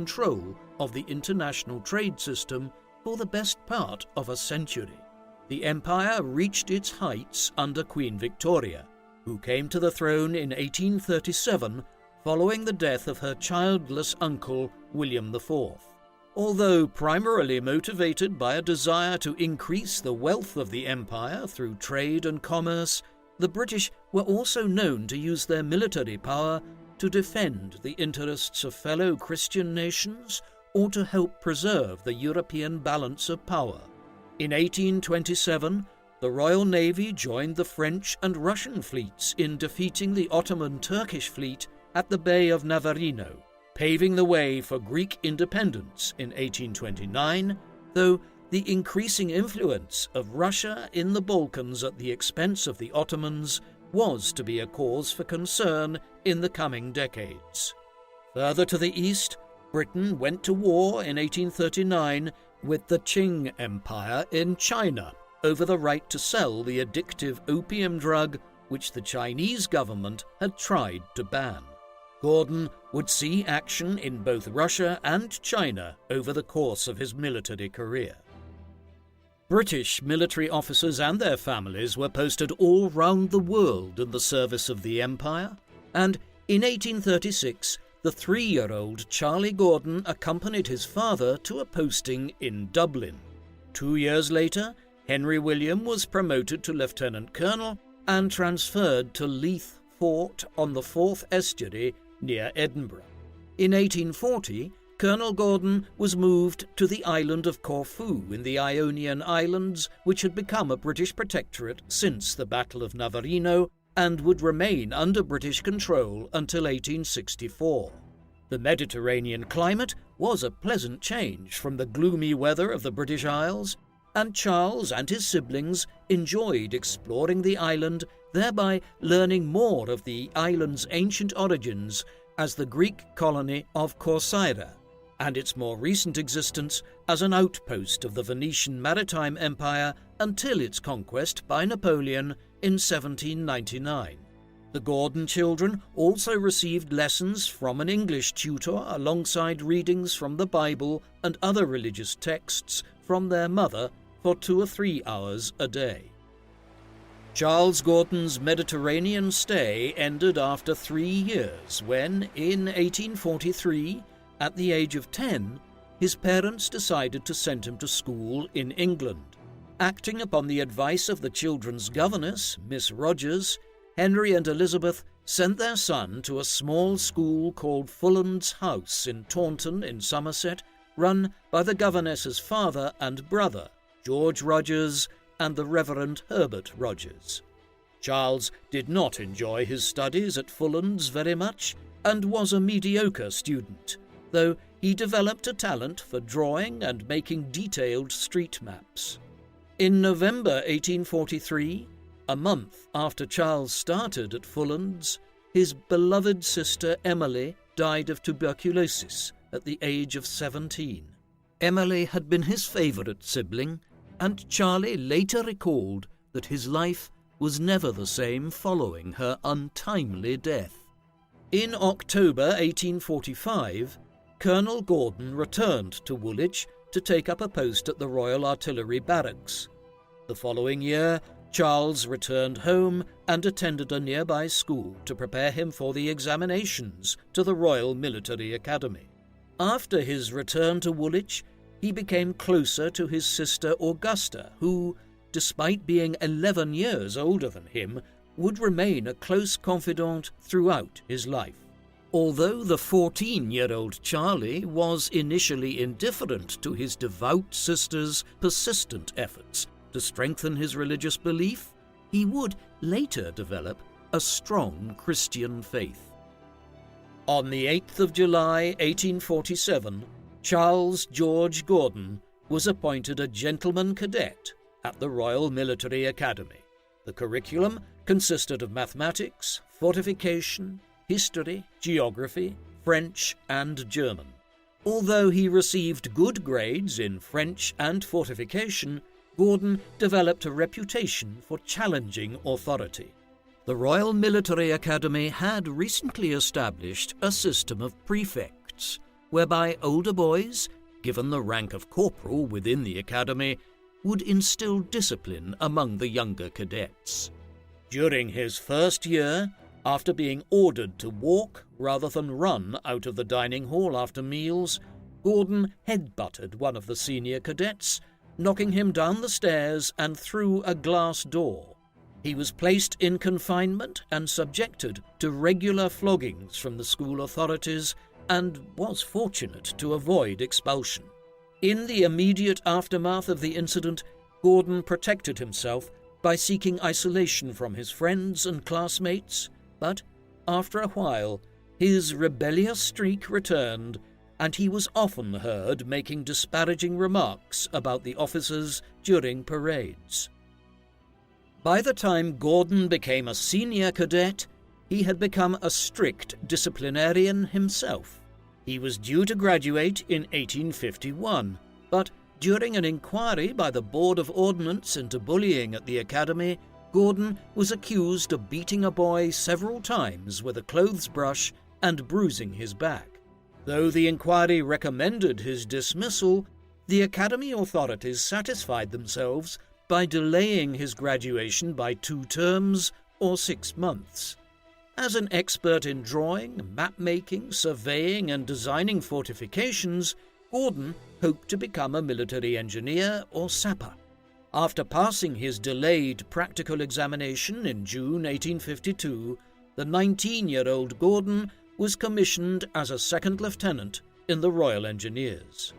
control of the international trade system for the best part of a century. The empire reached its heights under Queen Victoria, who came to the throne in 1837 following the death of her childless uncle William IV. Although primarily motivated by a desire to increase the wealth of the empire through trade and commerce, the British were also known to use their military power to defend the interests of fellow Christian nations or to help preserve the European balance of power. In 1827, the Royal Navy joined the French and Russian fleets in defeating the Ottoman Turkish fleet at the Bay of Navarino, paving the way for Greek independence in 1829, though the increasing influence of Russia in the Balkans at the expense of the Ottomans was to be a cause for concern in the coming decades. Further to the east, Britain went to war in 1839 with the Qing Empire in China over the right to sell the addictive opium drug which the Chinese government had tried to ban. Gordon would see action in both Russia and China over the course of his military career. British military officers and their families were posted all round the world in the service of the Empire, and in 1836 the 3-year-old Charlie Gordon accompanied his father to a posting in Dublin. 2 years later, Henry William was promoted to lieutenant colonel and transferred to Leith Fort on the Forth Estuary near Edinburgh. In 1840, Colonel Gordon was moved to the island of Corfu in the Ionian Islands, which had become a British protectorate since the Battle of Navarino and would remain under British control until 1864. The Mediterranean climate was a pleasant change from the gloomy weather of the British Isles, and Charles and his siblings enjoyed exploring the island, thereby learning more of the island's ancient origins as the Greek colony of Corcyra, and its more recent existence as an outpost of the Venetian Maritime Empire until its conquest by Napoleon in 1799. The Gordon children also received lessons from an English tutor alongside readings from the Bible and other religious texts from their mother for 2 or 3 hours a day. Charles Gordon's Mediterranean stay ended after 3 years when, in 1843, at the age of 10, his parents decided to send him to school in England. Acting upon the advice of the children's governess, Miss Rogers, Henry and Elizabeth sent their son to a small school called Fulland's House in Taunton in Somerset, run by the governess's father and brother, George Rogers and the Reverend Herbert Rogers. Charles did not enjoy his studies at Fulland's very much and was a mediocre student, though he developed a talent for drawing and making detailed street maps. In November 1843, a month after Charles started at Fulland's, his beloved sister Emily died of tuberculosis at the age of 17. Emily had been his favourite sibling, and Charlie later recalled that his life was never the same following her untimely death. In October 1845, Colonel Gordon returned to Woolwich to take up a post at the Royal Artillery Barracks. The following year, Charles returned home and attended a nearby school to prepare him for the examinations to the Royal Military Academy. After his return to Woolwich, he became closer to his sister Augusta, who, despite being 11 years older than him, would remain a close confidant throughout his life. Although the 14-year-old Charlie was initially indifferent to his devout sister's persistent efforts to strengthen his religious belief, he would later develop a strong Christian faith. On the 8th of July 1847, Charles George Gordon was appointed a gentleman cadet at the Royal Military Academy. The curriculum consisted of mathematics, fortification, history, geography, French, and German. Although he received good grades in French and fortification, Gordon developed a reputation for challenging authority. The Royal Military Academy had recently established a system of prefects, whereby older boys, given the rank of corporal within the academy, would instill discipline among the younger cadets. During his first year, after being ordered to walk rather than run out of the dining hall after meals, Gordon headbutted one of the senior cadets, knocking him down the stairs and through a glass door. He was placed in confinement and subjected to regular floggings from the school authorities and was fortunate to avoid expulsion. In the immediate aftermath of the incident, Gordon protected himself by seeking isolation from his friends and classmates, but after a while, his rebellious streak returned, and he was often heard making disparaging remarks about the officers during parades. By the time Gordon became a senior cadet, he had become a strict disciplinarian himself. He was due to graduate in 1851, but during an inquiry by the Board of Ordnance into bullying at the academy, Gordon was accused of beating a boy several times with a clothes brush and bruising his back. Though the inquiry recommended his dismissal, the academy authorities satisfied themselves by delaying his graduation by 2 terms or 6 months. As an expert in drawing, map-making, surveying and designing fortifications, Gordon hoped to become a military engineer or sapper. After passing his delayed practical examination in June 1852, the 19-year-old Gordon was commissioned as a second lieutenant in the Royal Engineers.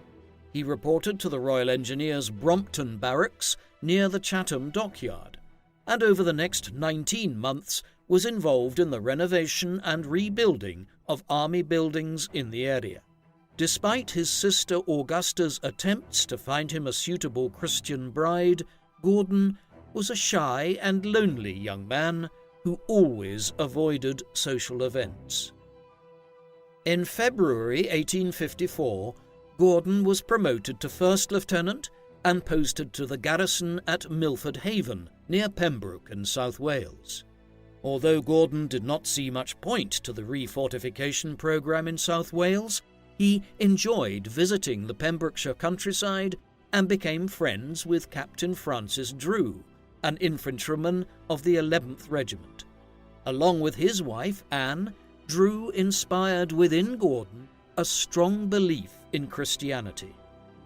He reported to the Royal Engineers Brompton Barracks near the Chatham dockyard, and over the next 19 months was involved in the renovation and rebuilding of army buildings in the area. Despite his sister Augusta's attempts to find him a suitable Christian bride, Gordon was a shy and lonely young man who always avoided social events. In February 1854, Gordon was promoted to first lieutenant and posted to the garrison at Milford Haven, near Pembroke in South Wales. Although Gordon did not see much point to the refortification programme in South Wales, he enjoyed visiting the Pembrokeshire countryside and became friends with Captain Francis Drew, an infantryman of the 11th Regiment. Along with his wife, Anne, Drew inspired within Gordon a strong belief in Christianity.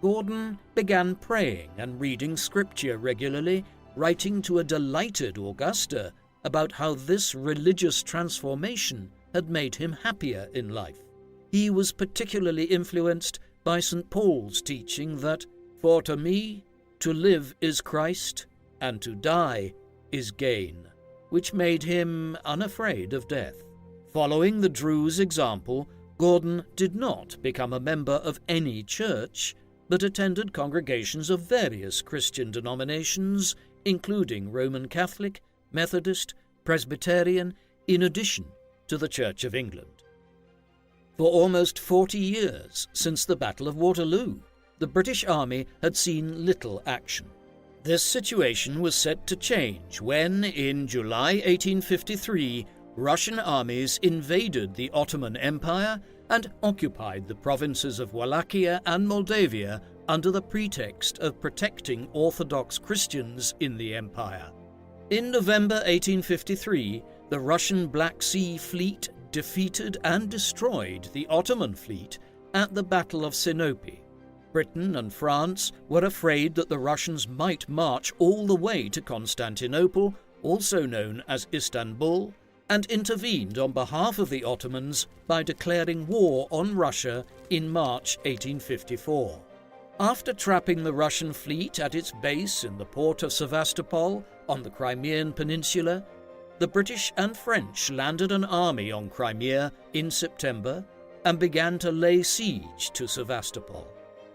Gordon began praying and reading scripture regularly, writing to a delighted Augusta about how this religious transformation had made him happier in life. He was particularly influenced by St. Paul's teaching that, "For to me, to live is Christ, and to die is gain," which made him unafraid of death. Following the Drews' example, Gordon did not become a member of any church, but attended congregations of various Christian denominations, including Roman Catholic, Methodist, Presbyterian, in addition to the Church of England. For almost 40 years since the Battle of Waterloo, the British Army had seen little action. This situation was set to change when, in July 1853, Russian armies invaded the Ottoman Empire and occupied the provinces of Wallachia and Moldavia under the pretext of protecting Orthodox Christians in the empire. In November 1853, the Russian Black Sea Fleet defeated and destroyed the Ottoman fleet at the Battle of Sinope. Britain and France were afraid that the Russians might march all the way to Constantinople, also known as Istanbul, and intervened on behalf of the Ottomans by declaring war on Russia in March 1854. After trapping the Russian fleet at its base in the port of Sevastopol on the Crimean Peninsula, the British and French landed an army on Crimea in September and began to lay siege to Sevastopol.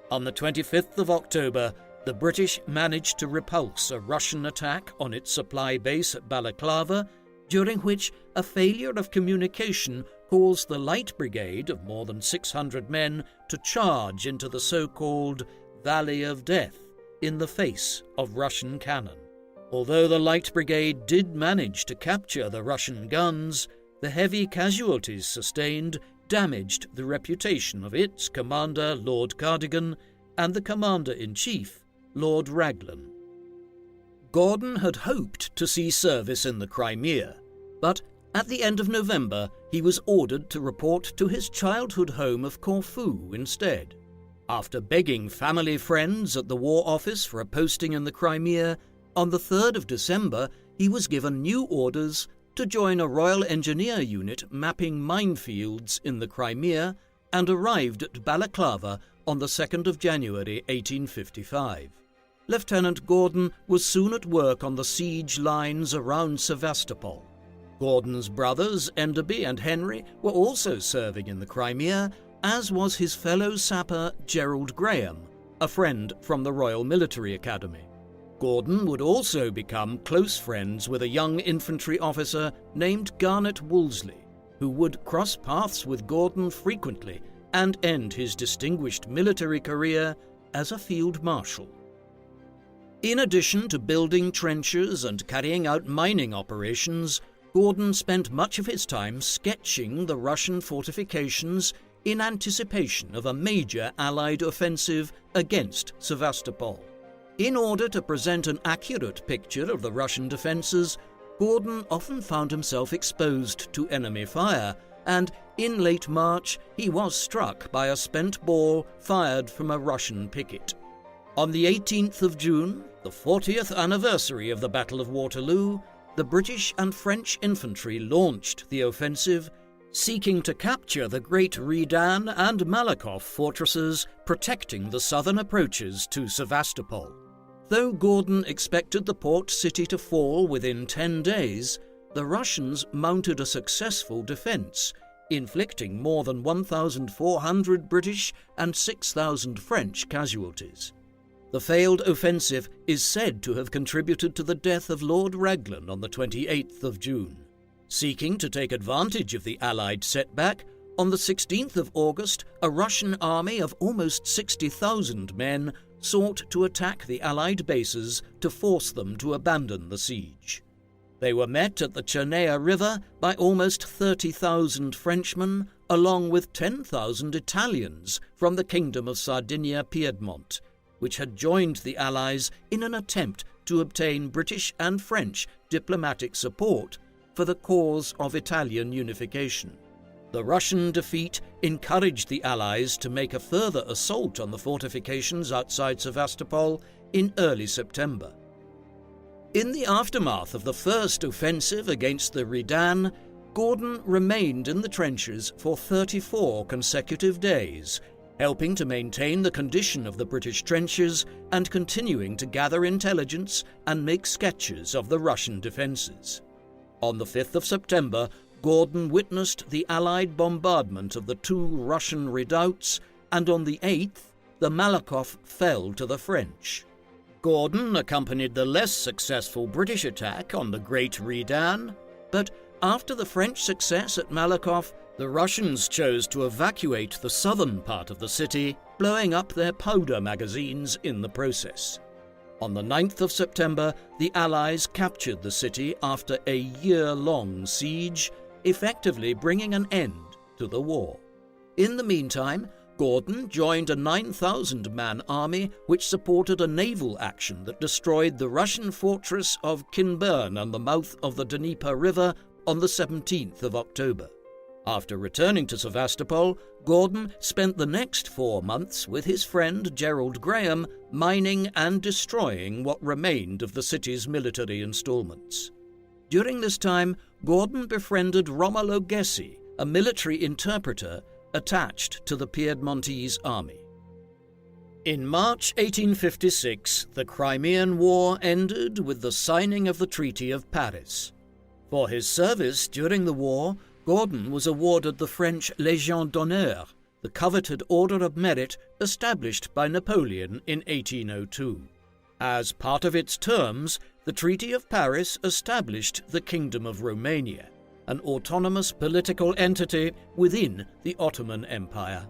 On the 25th of October, the British managed to repulse a Russian attack on its supply base at Balaclava, during which a failure of communication caused the Light Brigade of more than 600 men to charge into the so-called Valley of Death in the face of Russian cannon. Although the Light Brigade did manage to capture the Russian guns, the heavy casualties sustained damaged the reputation of its commander, Lord Cardigan, and the commander-in-chief, Lord Raglan. Gordon had hoped to see service in the Crimea, but at the end of November he was ordered to report to his childhood home of Corfu instead. After begging family friends at the War Office for a posting in the Crimea, on the 3rd of December he was given new orders to join a Royal Engineer unit mapping minefields in the Crimea, and arrived at Balaclava on the 2nd of January 1855. Lieutenant Gordon was soon at work on the siege lines around Sevastopol. Gordon's brothers, Enderby and Henry, were also serving in the Crimea, as was his fellow sapper Gerald Graham, a friend from the Royal Military Academy. Gordon would also become close friends with a young infantry officer named Garnet Wolseley, who would cross paths with Gordon frequently and end his distinguished military career as a field marshal. In addition to building trenches and carrying out mining operations, Gordon spent much of his time sketching the Russian fortifications in anticipation of a major Allied offensive against Sevastopol. In order to present an accurate picture of the Russian defences, Gordon often found himself exposed to enemy fire, and in late March he was struck by a spent ball fired from a Russian picket. On the 18th of June, the 40th anniversary of the Battle of Waterloo, the British and French infantry launched the offensive, seeking to capture the great Redan and Malakoff fortresses protecting the southern approaches to Sevastopol. Though Gordon expected the port city to fall within 10 days, the Russians mounted a successful defence, inflicting more than 1,400 British and 6,000 French casualties. The failed offensive is said to have contributed to the death of Lord Raglan on the 28th of June. Seeking to take advantage of the Allied setback, on the 16th of August, a Russian army of almost 60,000 men sought to attack the Allied bases to force them to abandon the siege. They were met at the Chernaya River by almost 30,000 Frenchmen, along with 10,000 Italians from the Kingdom of Sardinia-Piedmont, which had joined the Allies in an attempt to obtain British and French diplomatic support for the cause of Italian unification. The Russian defeat encouraged the Allies to make a further assault on the fortifications outside Sevastopol in early September. In the aftermath of the first offensive against the Redan, Gordon remained in the trenches for 34 consecutive days, helping to maintain the condition of the British trenches and continuing to gather intelligence and make sketches of the Russian defences. On the 5th of September, Gordon witnessed the Allied bombardment of the 2 Russian redoubts, and on the 8th, the Malakoff fell to the French. Gordon accompanied the less successful British attack on the Great Redan, but after the French success at Malakoff, the Russians chose to evacuate the southern part of the city, blowing up their powder magazines in the process. On the 9th of September, the Allies captured the city after a year-long siege, effectively bringing an end to the war. In the meantime, Gordon joined a 9,000-man army which supported a naval action that destroyed the Russian fortress of Kinburn on the mouth of the Dnieper River on the 17th of October. After returning to Sevastopol, Gordon spent the next 4 months with his friend Gerald Graham mining and destroying what remained of the city's military installments. During this time, Gordon befriended Romolo Gessi, a military interpreter attached to the Piedmontese army. In March 1856, the Crimean War ended with the signing of the Treaty of Paris. For his service during the war, Gordon was awarded the French Légion d'honneur, the coveted Order of Merit established by Napoleon in 1802. As part of its terms, the Treaty of Paris established the Kingdom of Romania, an autonomous political entity within the Ottoman Empire.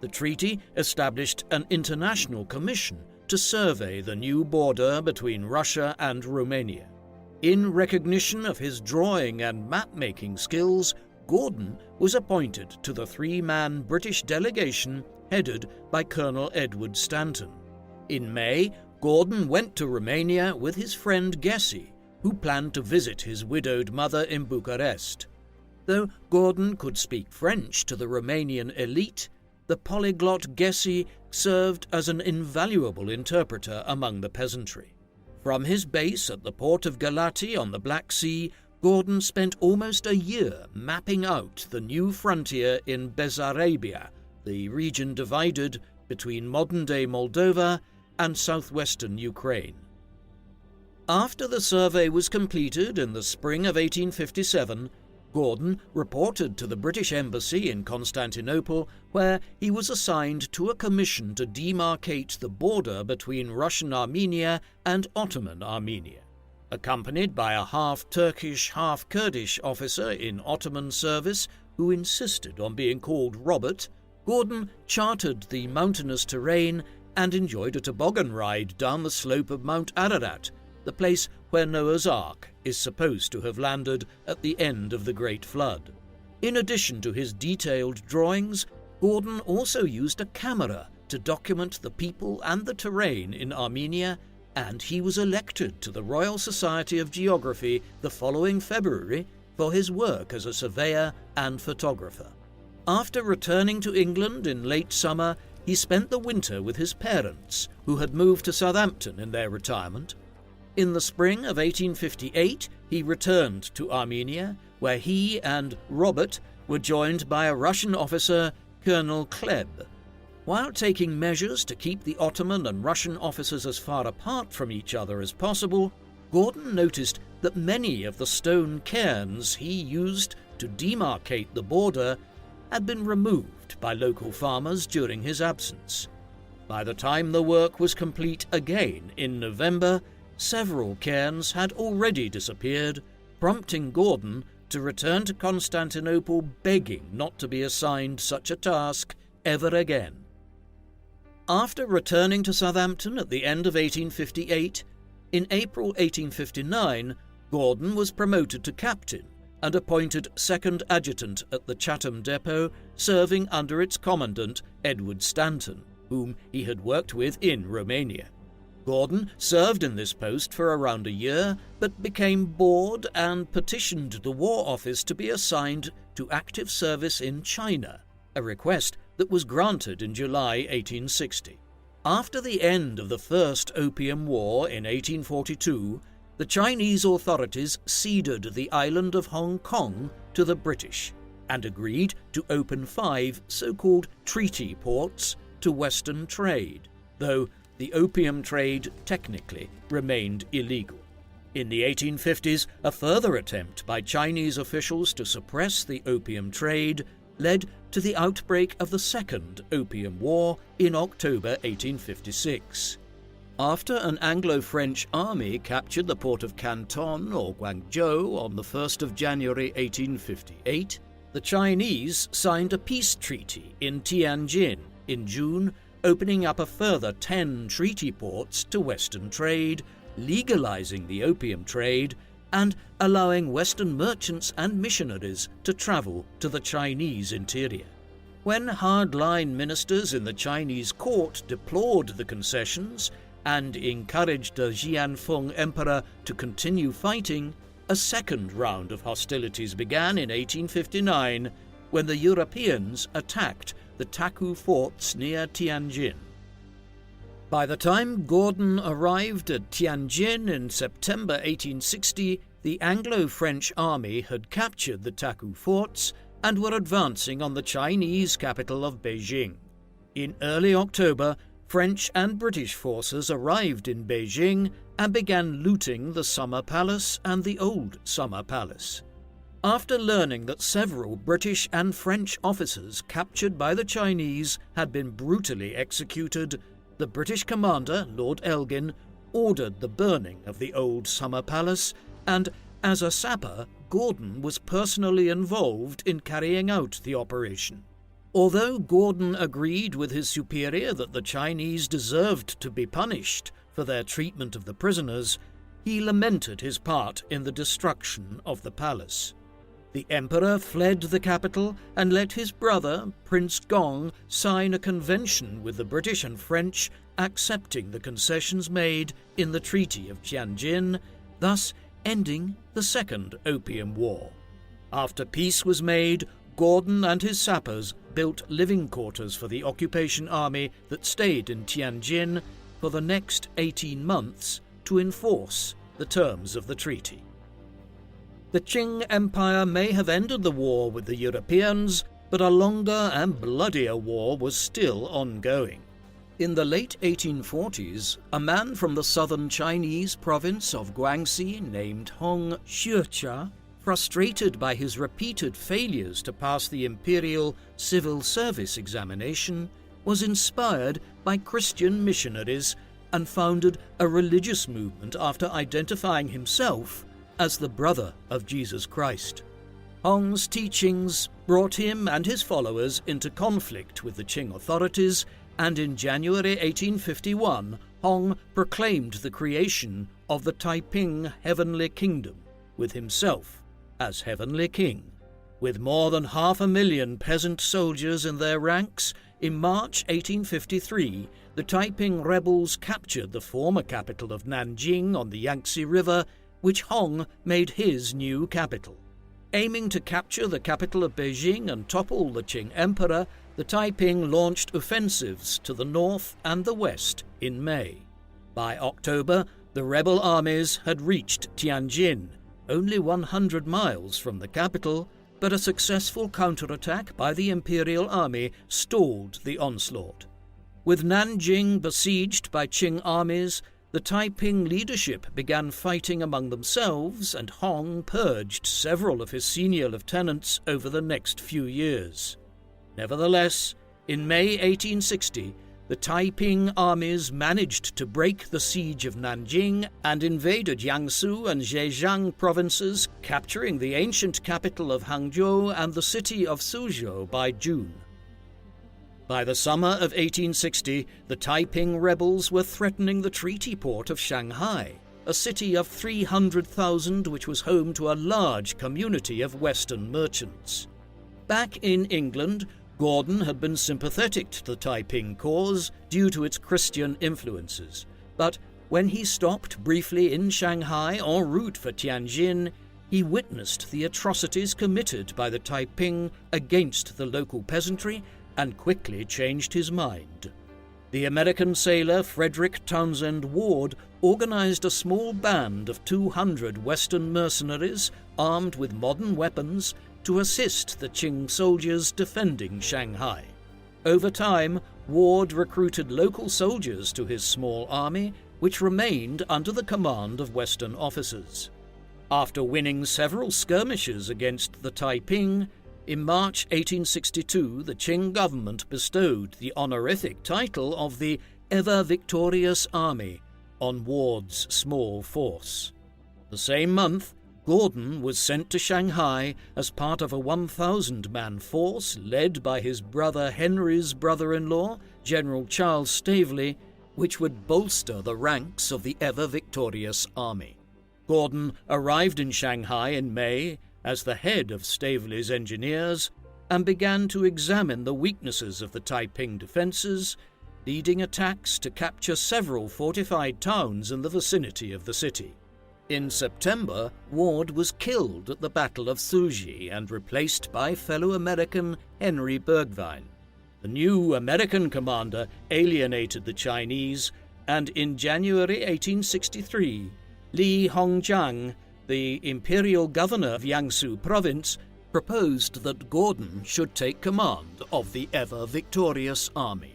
The treaty established an international commission to survey the new border between Russia and Romania. In recognition of his drawing and map-making skills, Gordon was appointed to the three-man British delegation headed by Colonel Edward Stanton. In May, Gordon went to Romania with his friend Gessi, who planned to visit his widowed mother in Bucharest. Though Gordon could speak French to the Romanian elite, the polyglot Gessi served as an invaluable interpreter among the peasantry. From his base at the port of Galati on the Black Sea, Gordon spent almost a year mapping out the new frontier in Bessarabia, the region divided between modern-day Moldova and southwestern Ukraine. After the survey was completed in the spring of 1857, Gordon reported to the British Embassy in Constantinople, where he was assigned to a commission to demarcate the border between Russian Armenia and Ottoman Armenia. Accompanied by a half-Turkish, half-Kurdish officer in Ottoman service who insisted on being called Robert, Gordon charted the mountainous terrain and enjoyed a toboggan ride down the slope of Mount Ararat, the place where Noah's Ark is supposed to have landed at the end of the Great Flood. In addition to his detailed drawings, Gordon also used a camera to document the people and the terrain in Armenia, and he was elected to the Royal Society of Geography the following February for his work as a surveyor and photographer. After returning to England in late summer, he spent the winter with his parents, who had moved to Southampton in their retirement. In the spring of 1858, he returned to Armenia, where he and Robert were joined by a Russian officer, Colonel Kleb. While taking measures to keep the Ottoman and Russian officers as far apart from each other as possible, Gordon noticed that many of the stone cairns he used to demarcate the border had been removed by local farmers during his absence. By the time the work was complete again in November, several cairns had already disappeared, prompting Gordon to return to Constantinople begging not to be assigned such a task ever again. After returning to Southampton at the end of 1858, in April 1859, Gordon was promoted to captain and appointed second adjutant at the Chatham depot, serving under its commandant, Edward Stanton, whom he had worked with in Romania. Gordon served in this post for around a year, but became bored and petitioned the War Office to be assigned to active service in China, a request that was granted in July 1860. After the end of the First Opium War in 1842, the Chinese authorities ceded the island of Hong Kong to the British and agreed to open 5 so-called treaty ports to Western trade, though the opium trade technically remained illegal. In the 1850s, a further attempt by Chinese officials to suppress the opium trade led to the outbreak of the Second Opium War in October 1856. After an Anglo-French army captured the port of Canton or Guangzhou on the 1st of January 1858, the Chinese signed a peace treaty in Tianjin in June, opening up a further 10 treaty ports to Western trade, legalizing the opium trade, and allowing Western merchants and missionaries to travel to the Chinese interior. When hardline ministers in the Chinese court deplored the concessions and encouraged the Jianfeng Emperor to continue fighting, a second round of hostilities began in 1859 when the Europeans attacked the Taku forts near Tianjin. By the time Gordon arrived at Tianjin in September 1860, the Anglo-French army had captured the Taku forts and were advancing on the Chinese capital of Beijing. In early October, French and British forces arrived in Beijing and began looting the Summer Palace and the Old Summer Palace. After learning that several British and French officers captured by the Chinese had been brutally executed, the British commander, Lord Elgin, ordered the burning of the Old Summer Palace, and as a sapper, Gordon was personally involved in carrying out the operation. Although Gordon agreed with his superior that the Chinese deserved to be punished for their treatment of the prisoners, he lamented his part in the destruction of the palace. The emperor fled the capital and let his brother, Prince Gong, sign a convention with the British and French, accepting the concessions made in the Treaty of Tianjin, thus ending the Second Opium War. After peace was made, Gordon and his sappers built living quarters for the occupation army that stayed in Tianjin for the next 18 months to enforce the terms of the treaty. The Qing Empire may have ended the war with the Europeans, but a longer and bloodier war was still ongoing. In the late 1840s, a man from the southern Chinese province of Guangxi named Hong Xuecha, frustrated by his repeated failures to pass the Imperial civil service examination, was inspired by Christian missionaries and founded a religious movement after identifying himself as the brother of Jesus Christ. Hong's teachings brought him and his followers into conflict with the Qing authorities, and in January 1851, Hong proclaimed the creation of the Taiping Heavenly Kingdom, with himself as Heavenly King. With more than 500,000 peasant soldiers in their ranks, in March 1853, the Taiping rebels captured the former capital of Nanjing on the Yangtze River, which Hong made his new capital. Aiming to capture the capital of Beijing and topple the Qing emperor, the Taiping launched offensives to the north and the west in May. By October, the rebel armies had reached Tianjin, only 100 miles from the capital, but a successful counterattack by the Imperial army stalled the onslaught. With Nanjing besieged by Qing armies, the Taiping leadership began fighting among themselves, and Hong purged several of his senior lieutenants over the next few years. Nevertheless, in May 1860, the Taiping armies managed to break the siege of Nanjing and invaded Jiangsu and Zhejiang provinces, capturing the ancient capital of Hangzhou and the city of Suzhou by June. By the summer of 1860, the Taiping rebels were threatening the treaty port of Shanghai, a city of 300,000 which was home to a large community of Western merchants. Back in England, Gordon had been sympathetic to the Taiping cause due to its Christian influences, but when he stopped briefly in Shanghai en route for Tianjin, he witnessed the atrocities committed by the Taiping against the local peasantry and quickly changed his mind. The American sailor Frederick Townsend Ward organized a small band of 200 Western mercenaries armed with modern weapons to assist the Qing soldiers defending Shanghai. Over time, Ward recruited local soldiers to his small army, which remained under the command of Western officers. After winning several skirmishes against the Taiping, in March 1862 the Qing government bestowed the honorific title of the Ever-Victorious Army on Ward's small force. The same month, Gordon was sent to Shanghai as part of a 1,000-man force led by his brother Henry's brother-in-law, General Charles Staveley, which would bolster the ranks of the ever-victorious army. Gordon arrived in Shanghai in May as the head of Staveley's engineers and began to examine the weaknesses of the Taiping defences, leading attacks to capture several fortified towns in the vicinity of the city. In September, Ward was killed at the Battle of Suji and replaced by fellow American Henry Burgvine. The new American commander alienated the Chinese, and in January 1863, Li Hongjiang, the imperial governor of Jiangsu province, proposed that Gordon should take command of the ever-victorious army.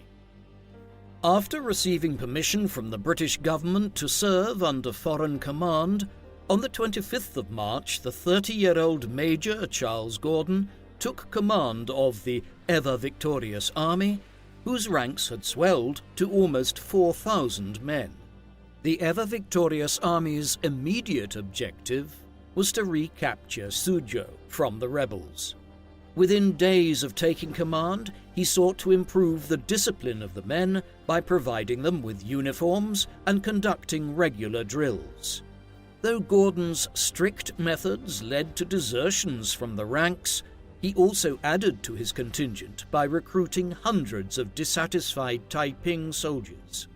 After receiving permission from the British government to serve under foreign command, on the 25th of March, the 30-year-old Major Charles Gordon took command of the ever-victorious army, whose ranks had swelled to almost 4,000 men. The ever-victorious army's immediate objective was to recapture Suzhou from the rebels. Within days of taking command, he sought to improve the discipline of the men by providing them with uniforms and conducting regular drills. Though Gordon's strict methods led to desertions from the ranks, he also added to his contingent by recruiting hundreds of dissatisfied Taiping soldiers.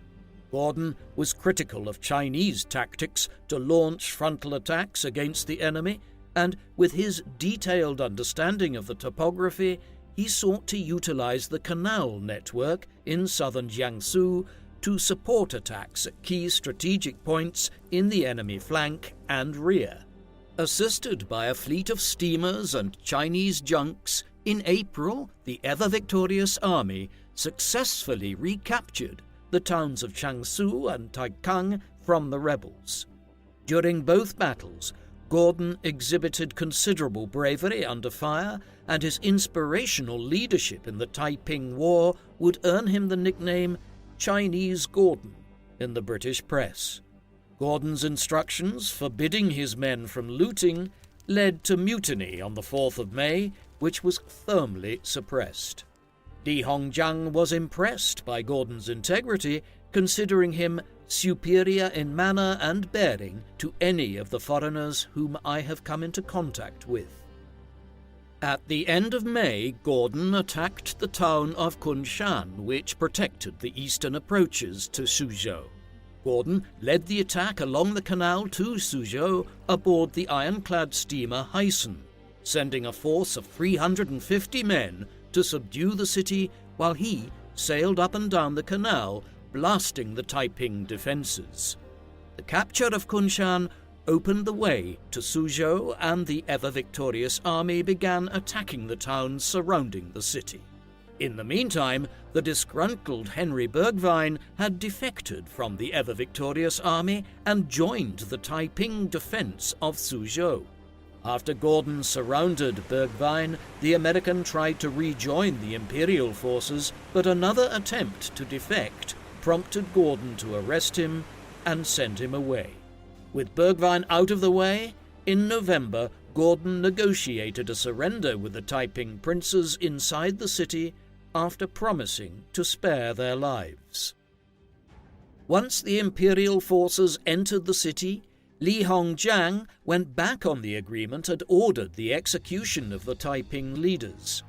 Gordon was critical of Chinese tactics to launch frontal attacks against the enemy, and with his detailed understanding of the topography, he sought to utilize the canal network in southern Jiangsu to support attacks at key strategic points in the enemy flank and rear. Assisted by a fleet of steamers and Chinese junks, in April the ever-victorious army successfully recaptured the towns of Changsu and Taikang from the rebels. During both battles, Gordon exhibited considerable bravery under fire, and his inspirational leadership in the Taiping War would earn him the nickname Chinese Gordon in the British press. Gordon's instructions forbidding his men from looting led to mutiny on the 4th of May, which was firmly suppressed. Li Hongjiang was impressed by Gordon's integrity, considering him superior in manner and bearing to any of the foreigners whom I have come into contact with. At the end of May, Gordon attacked the town of Kunshan, which protected the eastern approaches to Suzhou. Gordon led the attack along the canal to Suzhou aboard the ironclad steamer Heisen, sending a force of 350 men to subdue the city while he sailed up and down the canal, blasting the Taiping defenses. The capture of Kunshan opened the way to Suzhou, and the ever-victorious army began attacking the towns surrounding the city. In the meantime, the disgruntled Henry Bergwijn had defected from the ever-victorious army and joined the Taiping defense of Suzhou. After Gordon surrounded Bergwijn, the American tried to rejoin the Imperial forces, but another attempt to defect prompted Gordon to arrest him and send him away. With Bergwijn out of the way, in November, Gordon negotiated a surrender with the Taiping princes inside the city after promising to spare their lives. Once the Imperial forces entered the city, Li Hongjiang went back on the agreement and ordered the execution of the Taiping leaders.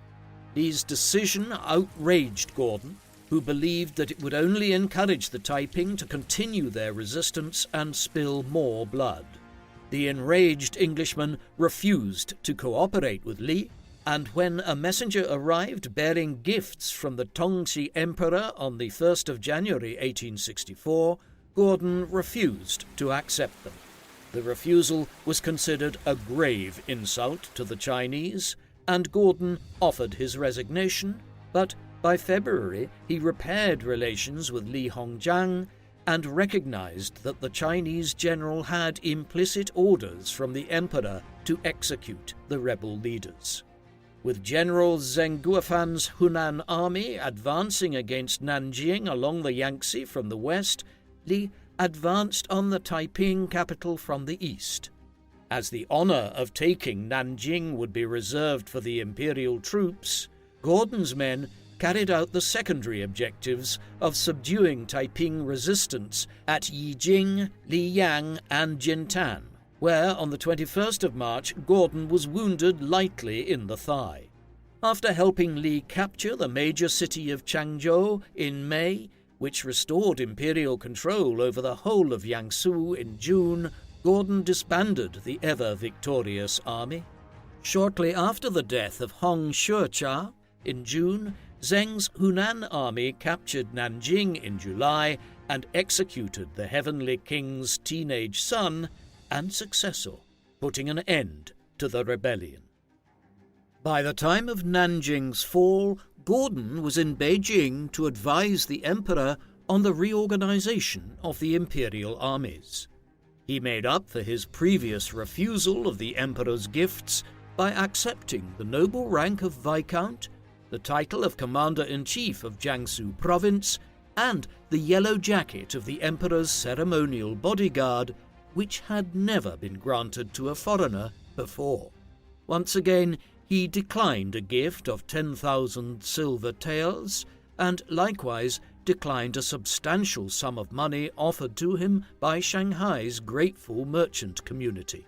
Li's decision outraged Gordon, who believed that it would only encourage the Taiping to continue their resistance and spill more blood. The enraged Englishman refused to cooperate with Li, and when a messenger arrived bearing gifts from the Tongxi Emperor on the 1st of January 1864, Gordon refused to accept them. The refusal was considered a grave insult to the Chinese, and Gordon offered his resignation, but by February he repaired relations with Li Hongjiang and recognized that the Chinese general had implicit orders from the emperor to execute the rebel leaders. With General Zheng Guofan's Hunan army advancing against Nanjing along the Yangtze from the west, Li advanced on the Taiping capital from the east. As the honor of taking Nanjing would be reserved for the imperial troops, Gordon's men carried out the secondary objectives of subduing Taiping resistance at Yijing, Liyang, and Jintan, where on the 21st of March Gordon was wounded lightly in the thigh. After helping Li capture the major city of Changzhou in May, which restored imperial control over the whole of Jiangsu in June, Gordon disbanded the ever-victorious army. Shortly after the death of Hong Xuecha in June, Zheng's Hunan army captured Nanjing in July and executed the Heavenly King's teenage son and successor, putting an end to the rebellion. By the time of Nanjing's fall, Gordon was in Beijing to advise the emperor on the reorganization of the imperial armies. He made up for his previous refusal of the emperor's gifts by accepting the noble rank of Viscount, the title of Commander-in-Chief of Jiangsu Province, and the yellow jacket of the emperor's ceremonial bodyguard, which had never been granted to a foreigner before. Once again, he declined a gift of 10,000 silver taels, and likewise declined a substantial sum of money offered to him by Shanghai's grateful merchant community.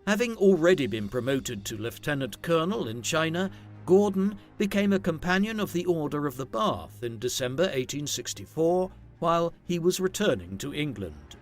Having already been promoted to lieutenant colonel in China, Gordon became a companion of the Order of the Bath in December 1864 while he was returning to England.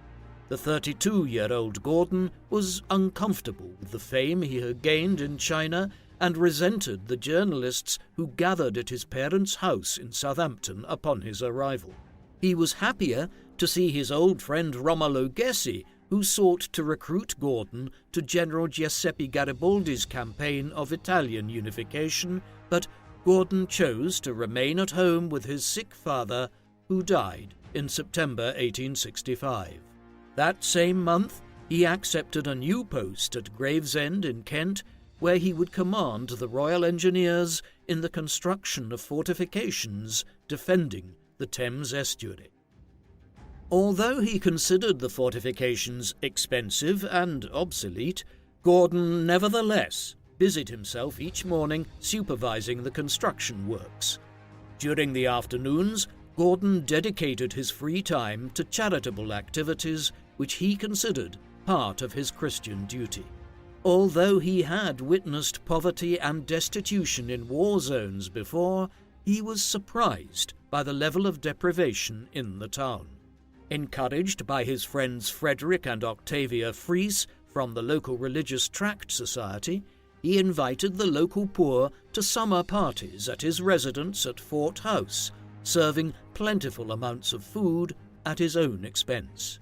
The 32-year-old Gordon was uncomfortable with the fame he had gained in China and resented the journalists who gathered at his parents' house in Southampton upon his arrival. He was happier to see his old friend Romolo Gessi, who sought to recruit Gordon to General Giuseppe Garibaldi's campaign of Italian unification, but Gordon chose to remain at home with his sick father, who died in September 1865. That same month, he accepted a new post at Gravesend in Kent, where he would command the Royal Engineers in the construction of fortifications defending the Thames estuary. Although he considered the fortifications expensive and obsolete, Gordon nevertheless busied himself each morning supervising the construction works. During the afternoons, Gordon dedicated his free time to charitable activities which he considered part of his Christian duty. Although he had witnessed poverty and destitution in war zones before, he was surprised by the level of deprivation in the town. Encouraged by his friends Frederick and Octavia Fries from the local religious tract society, he invited the local poor to summer parties at his residence at Fort House, serving plentiful amounts of food at his own expense.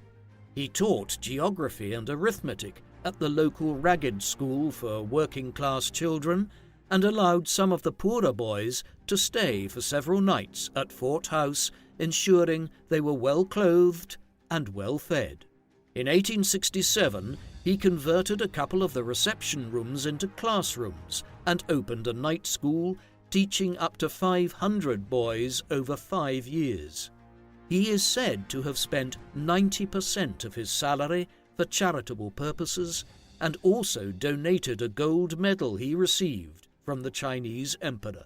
He taught geography and arithmetic at the local ragged school for working-class children and allowed some of the poorer boys to stay for several nights at Fort House, ensuring they were well-clothed and well-fed. In 1867, he converted a couple of the reception rooms into classrooms and opened a night school teaching up to 500 boys over 5 years. He is said to have spent 90% of his salary for charitable purposes and also donated a gold medal he received from the Chinese emperor.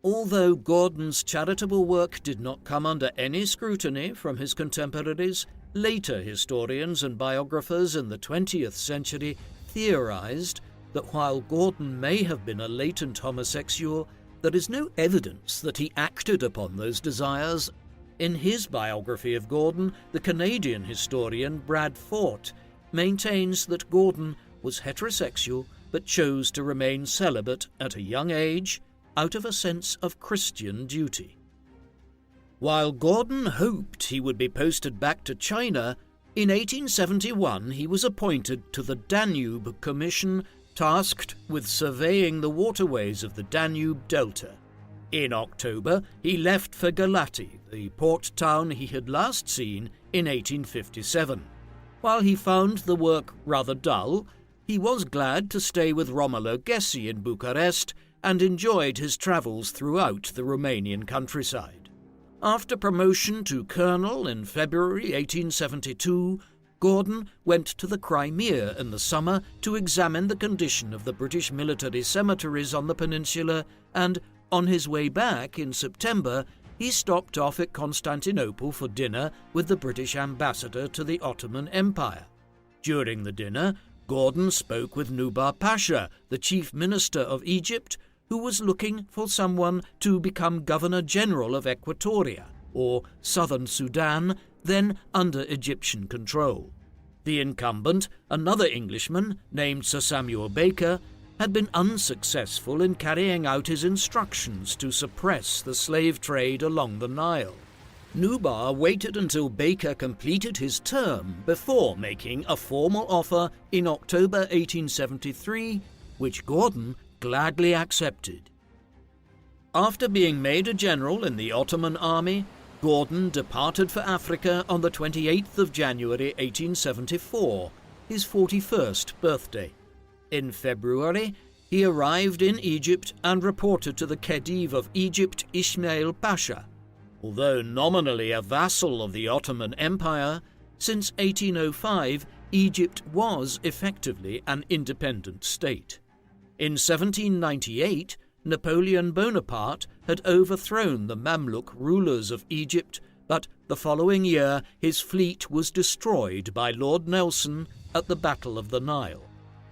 Although Gordon's charitable work did not come under any scrutiny from his contemporaries, later historians and biographers in the 20th century theorized that while Gordon may have been a latent homosexual, there is no evidence that he acted upon those desires. In his biography of Gordon, the Canadian historian Brad Fort maintains that Gordon was heterosexual but chose to remain celibate at a young age out of a sense of Christian duty. While Gordon hoped he would be posted back to China, in 1871 he was appointed to the Danube Commission tasked with surveying the waterways of the Danube Delta. In October, he left for Galati, the port town he had last seen in 1857. While he found the work rather dull, he was glad to stay with Romolo Gessi in Bucharest and enjoyed his travels throughout the Romanian countryside. After promotion to colonel in February 1872, Gordon went to the Crimea in the summer to examine the condition of the British military cemeteries on the peninsula, and on his way back in September, he stopped off at Constantinople for dinner with the British ambassador to the Ottoman Empire. During the dinner, Gordon spoke with Nubar Pasha, the chief minister of Egypt, who was looking for someone to become Governor-General of Equatoria, or Southern Sudan, then under Egyptian control. The incumbent, another Englishman named Sir Samuel Baker, had been unsuccessful in carrying out his instructions to suppress the slave trade along the Nile. Nubar waited until Baker completed his term before making a formal offer in October 1873, which Gordon gladly accepted. After being made a general in the Ottoman army, Gordon departed for Africa on the 28th of January 1874, his 41st birthday. In February, he arrived in Egypt and reported to the Khedive of Egypt, Ismail Pasha. Although nominally a vassal of the Ottoman Empire, since 1805 Egypt was effectively an independent state. In 1798, Napoleon Bonaparte had overthrown the Mamluk rulers of Egypt, but the following year his fleet was destroyed by Lord Nelson at the Battle of the Nile.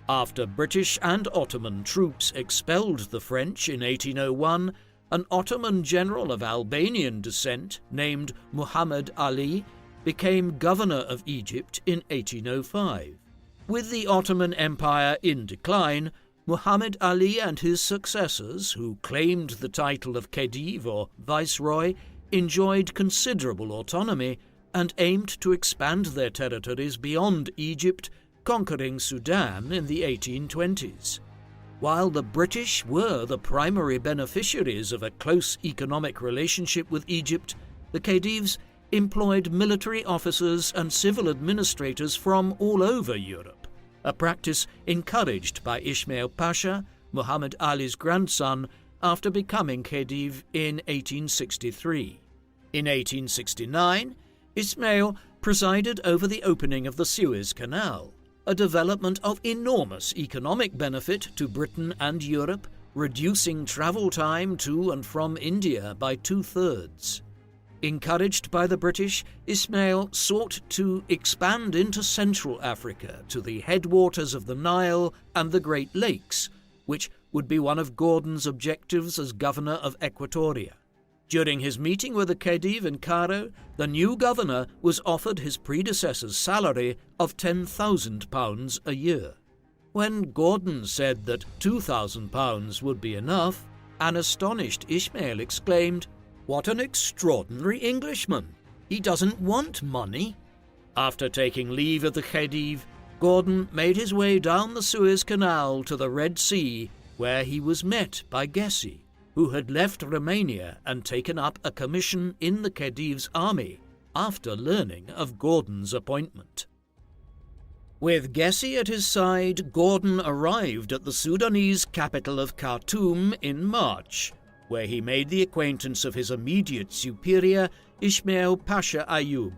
After British and Ottoman troops expelled the French in 1801, an Ottoman general of Albanian descent named Muhammad Ali became governor of Egypt in 1805. With the Ottoman Empire in decline, Muhammad Ali and his successors, who claimed the title of Khedive or Viceroy, enjoyed considerable autonomy and aimed to expand their territories beyond Egypt, conquering Sudan in the 1820s. While the British were the primary beneficiaries of a close economic relationship with Egypt, the Khedives employed military officers and civil administrators from all over Europe, a practice encouraged by Ismail Pasha, Muhammad Ali's grandson, after becoming Khedive in 1863. In 1869, Ismail presided over the opening of the Suez Canal, a development of enormous economic benefit to Britain and Europe, reducing travel time to and from India by 2/3. Encouraged by the British, Ismail sought to expand into Central Africa to the headwaters of the Nile and the Great Lakes, which would be one of Gordon's objectives as governor of Equatoria. During his meeting with the Khedive in Cairo, the new governor was offered his predecessor's salary of £10,000 a year. When Gordon said that £2,000 would be enough, an astonished Ismail exclaimed, "What an extraordinary Englishman! He doesn't want money." After taking leave of the Khedive, Gordon made his way down the Suez Canal to the Red Sea, where he was met by Gessi, who had left Romania and taken up a commission in the Khedive's army after learning of Gordon's appointment. With Gessi at his side, Gordon arrived at the Sudanese capital of Khartoum in March, where he made the acquaintance of his immediate superior, Ismail Pasha Ayoub,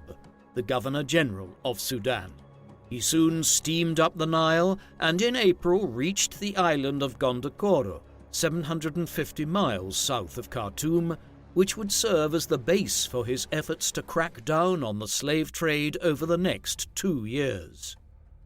the Governor-General of Sudan. He soon steamed up the Nile and in April reached the island of Gondokoro, 750 miles south of Khartoum, which would serve as the base for his efforts to crack down on the slave trade over the next 2 years.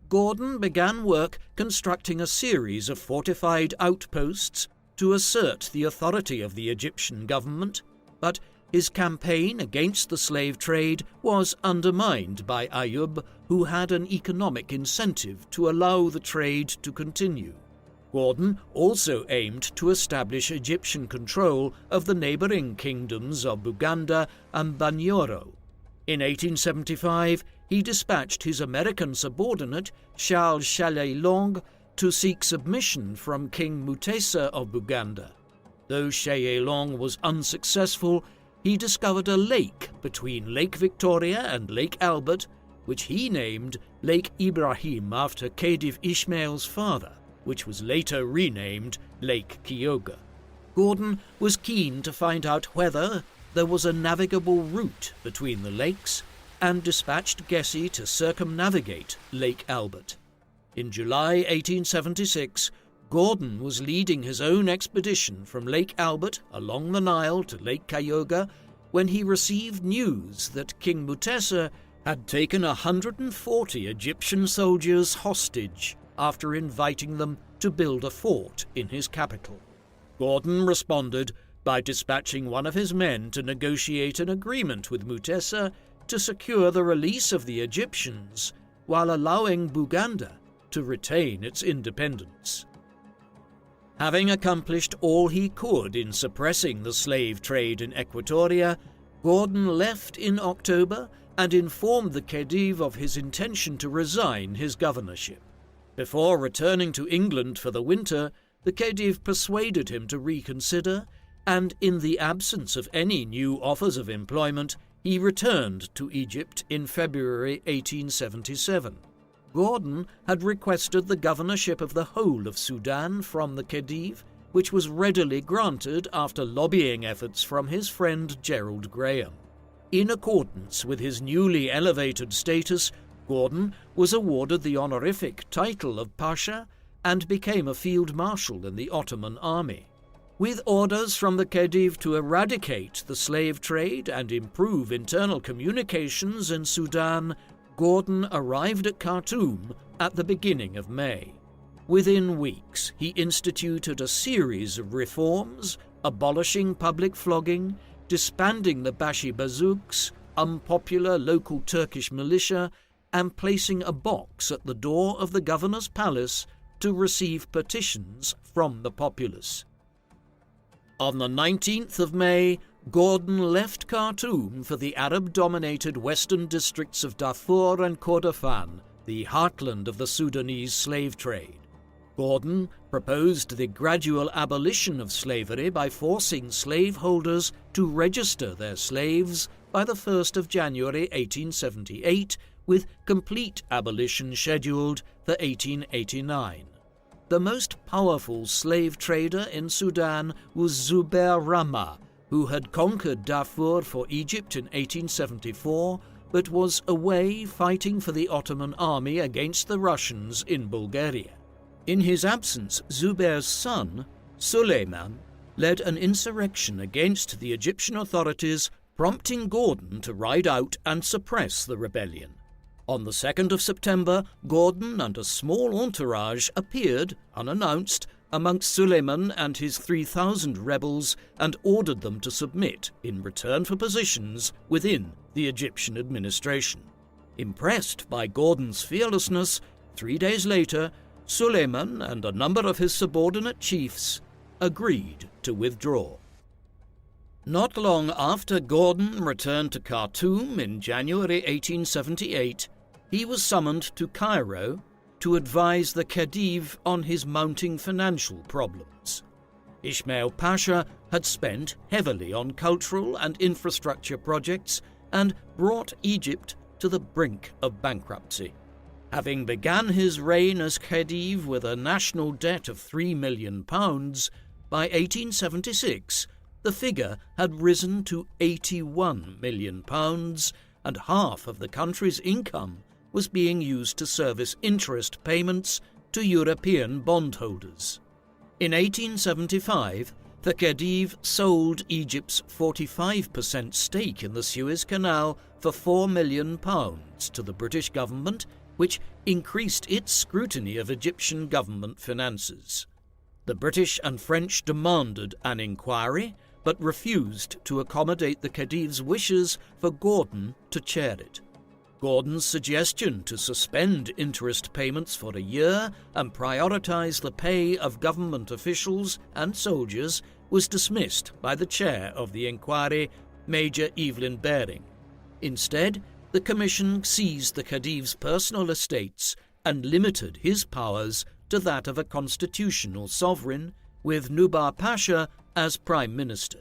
Gordon began work constructing a series of fortified outposts to assert the authority of the Egyptian government, but his campaign against the slave trade was undermined by Ayoub, who had an economic incentive to allow the trade to continue. Gordon also aimed to establish Egyptian control of the neighbouring kingdoms of Buganda and Banyoro. In 1875, he dispatched his American subordinate, Charles Chalailong, to seek submission from King Mutesa of Buganda. Though Chalailong was unsuccessful, he discovered a lake between Lake Victoria and Lake Albert, which he named Lake Ibrahim after Khedive Ismail's father, which was later renamed Lake Kyoga. Gordon was keen to find out whether there was a navigable route between the lakes and dispatched Gessi to circumnavigate Lake Albert. In July 1876, Gordon was leading his own expedition from Lake Albert along the Nile to Lake Kyoga when he received news that King Mutesa had taken 140 Egyptian soldiers hostage after inviting them to build a fort in his capital. Gordon responded by dispatching one of his men to negotiate an agreement with Mutesa to secure the release of the Egyptians while allowing Buganda to retain its independence. Having accomplished all he could in suppressing the slave trade in Equatoria, Gordon left in October and informed the Khedive of his intention to resign his governorship. Before returning to England for the winter, the Khedive persuaded him to reconsider, and in the absence of any new offers of employment, he returned to Egypt in February 1877. Gordon had requested the governorship of the whole of Sudan from the Khedive, which was readily granted after lobbying efforts from his friend Gerald Graham. In accordance with his newly elevated status, Gordon was awarded the honorific title of Pasha and became a field marshal in the Ottoman army. With orders from the Khedive to eradicate the slave trade and improve internal communications in Sudan, Gordon arrived at Khartoum at the beginning of May. Within weeks, he instituted a series of reforms, abolishing public flogging, disbanding the Bashi Bazouks, unpopular local Turkish militia, and placing a box at the door of the governor's palace to receive petitions from the populace. On the 19th of May, Gordon left Khartoum for the Arab-dominated western districts of Darfur and Kordofan, the heartland of the Sudanese slave trade. Gordon proposed the gradual abolition of slavery by forcing slaveholders to register their slaves by the 1st of January 1878, with complete abolition scheduled for 1889. The most powerful slave trader in Sudan was Zubair Rahma, who had conquered Darfur for Egypt in 1874, but was away fighting for the Ottoman army against the Russians in Bulgaria. In his absence, Zubair's son, Suleiman, led an insurrection against the Egyptian authorities, prompting Gordon to ride out and suppress the rebellion. On the 2nd of September, Gordon and a small entourage appeared, unannounced, amongst Suleiman and his 3,000 rebels and ordered them to submit in return for positions within the Egyptian administration. Impressed by Gordon's fearlessness, 3 days later, Suleiman and a number of his subordinate chiefs agreed to withdraw. Not long after Gordon returned to Khartoum in January 1878, he was summoned to Cairo to advise the Khedive on his mounting financial problems. Ismail Pasha had spent heavily on cultural and infrastructure projects and brought Egypt to the brink of bankruptcy. Having begun his reign as Khedive with a national debt of £3 million, by 1876 the figure had risen to £81 million, and half of the country's income was being used to service interest payments to European bondholders. In 1875, the Khedive sold Egypt's 45% stake in the Suez Canal for £4 million to the British government, which increased its scrutiny of Egyptian government finances. The British and French demanded an inquiry, but refused to accommodate the Khedive's wishes for Gordon to chair it. Gordon's suggestion to suspend interest payments for a year and prioritize the pay of government officials and soldiers was dismissed by the chair of the inquiry, Major Evelyn Baring. Instead, the commission seized the Khedive's personal estates and limited his powers to that of a constitutional sovereign, with Nubar Pasha as prime minister.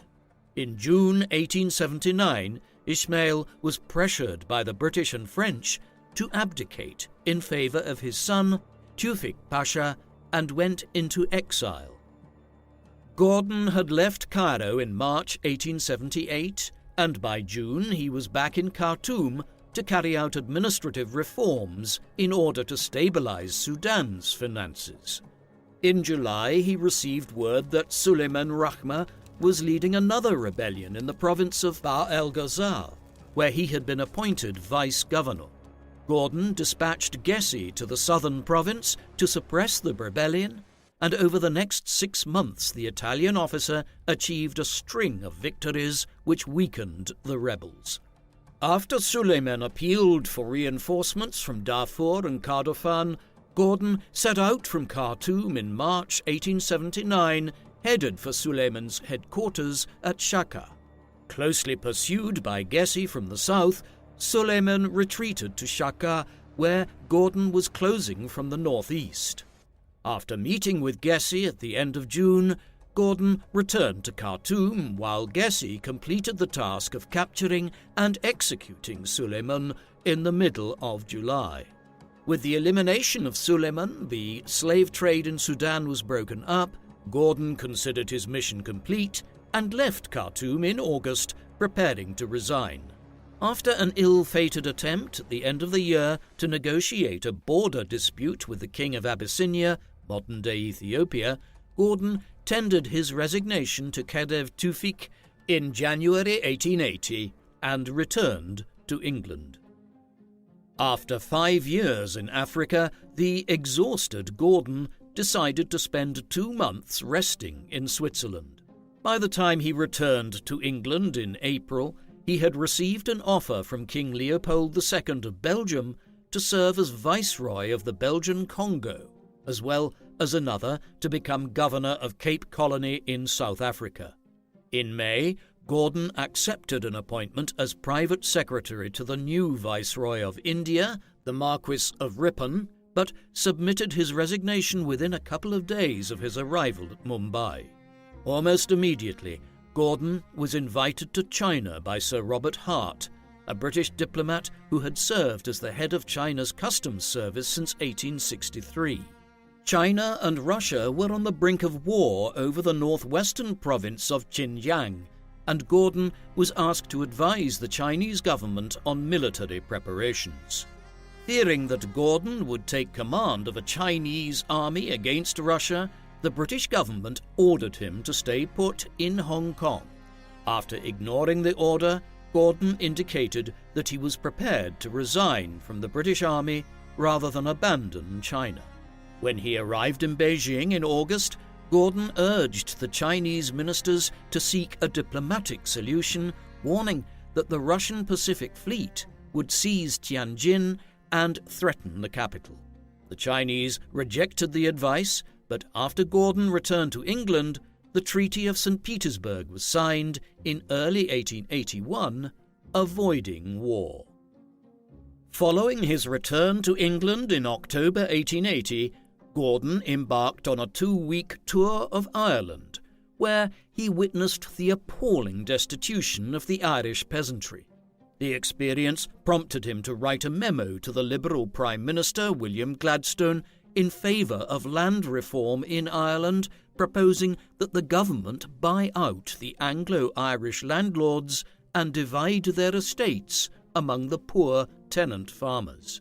In June 1879, Ismail was pressured by the British and French to abdicate in favor of his son, Tewfik Pasha, and went into exile. Gordon had left Cairo in March 1878, and by June he was back in Khartoum to carry out administrative reforms in order to stabilize Sudan's finances. In July, he received word that Suleiman Rahma was leading another rebellion in the province of Bahr el-Ghazal, where he had been appointed vice-governor. Gordon dispatched Gessi to the southern province to suppress the rebellion, and over the next 6 months the Italian officer achieved a string of victories which weakened the rebels. After Suleiman appealed for reinforcements from Darfur and Kordofan, Gordon set out from Khartoum in March 1879, headed for Suleiman's headquarters at Shaka. Closely pursued by Gessi from the south, Suleiman retreated to Shaka, where Gordon was closing from the northeast. After meeting with Gessi at the end of June, Gordon returned to Khartoum while Gessi completed the task of capturing and executing Suleiman in the middle of July. With the elimination of Suleiman, the slave trade in Sudan was broken up. Gordon considered his mission complete and left Khartoum in August, preparing to resign. After an ill-fated attempt at the end of the year to negotiate a border dispute with the king of Abyssinia, modern-day Ethiopia, Gordon tendered his resignation to Khedive Tewfik in January 1880 and returned to England. After 5 years in Africa, the exhausted Gordon decided to spend 2 months resting in Switzerland. By the time he returned to England in April, he had received an offer from King Leopold II of Belgium to serve as Viceroy of the Belgian Congo, as well as another to become Governor of Cape Colony in South Africa. In May, Gordon accepted an appointment as private secretary to the new Viceroy of India, the Marquis of Ripon, but submitted his resignation within a couple of days of his arrival at Mumbai. Almost immediately, Gordon was invited to China by Sir Robert Hart, a British diplomat who had served as the head of China's customs service since 1863. China and Russia were on the brink of war over the northwestern province of Xinjiang, and Gordon was asked to advise the Chinese government on military preparations. Fearing that Gordon would take command of a Chinese army against Russia, the British government ordered him to stay put in Hong Kong. After ignoring the order, Gordon indicated that he was prepared to resign from the British Army rather than abandon China. When he arrived in Beijing in August, Gordon urged the Chinese ministers to seek a diplomatic solution, warning that the Russian Pacific Fleet would seize Tianjin and threaten the capital. The Chinese rejected the advice, but after Gordon returned to England, the Treaty of St. Petersburg was signed in early 1881, avoiding war. Following his return to England in October 1880, Gordon embarked on a 2-week tour of Ireland, where he witnessed the appalling destitution of the Irish peasantry. The experience prompted him to write a memo to the Liberal Prime Minister William Gladstone in favour of land reform in Ireland, proposing that the government buy out the Anglo-Irish landlords and divide their estates among the poor tenant farmers.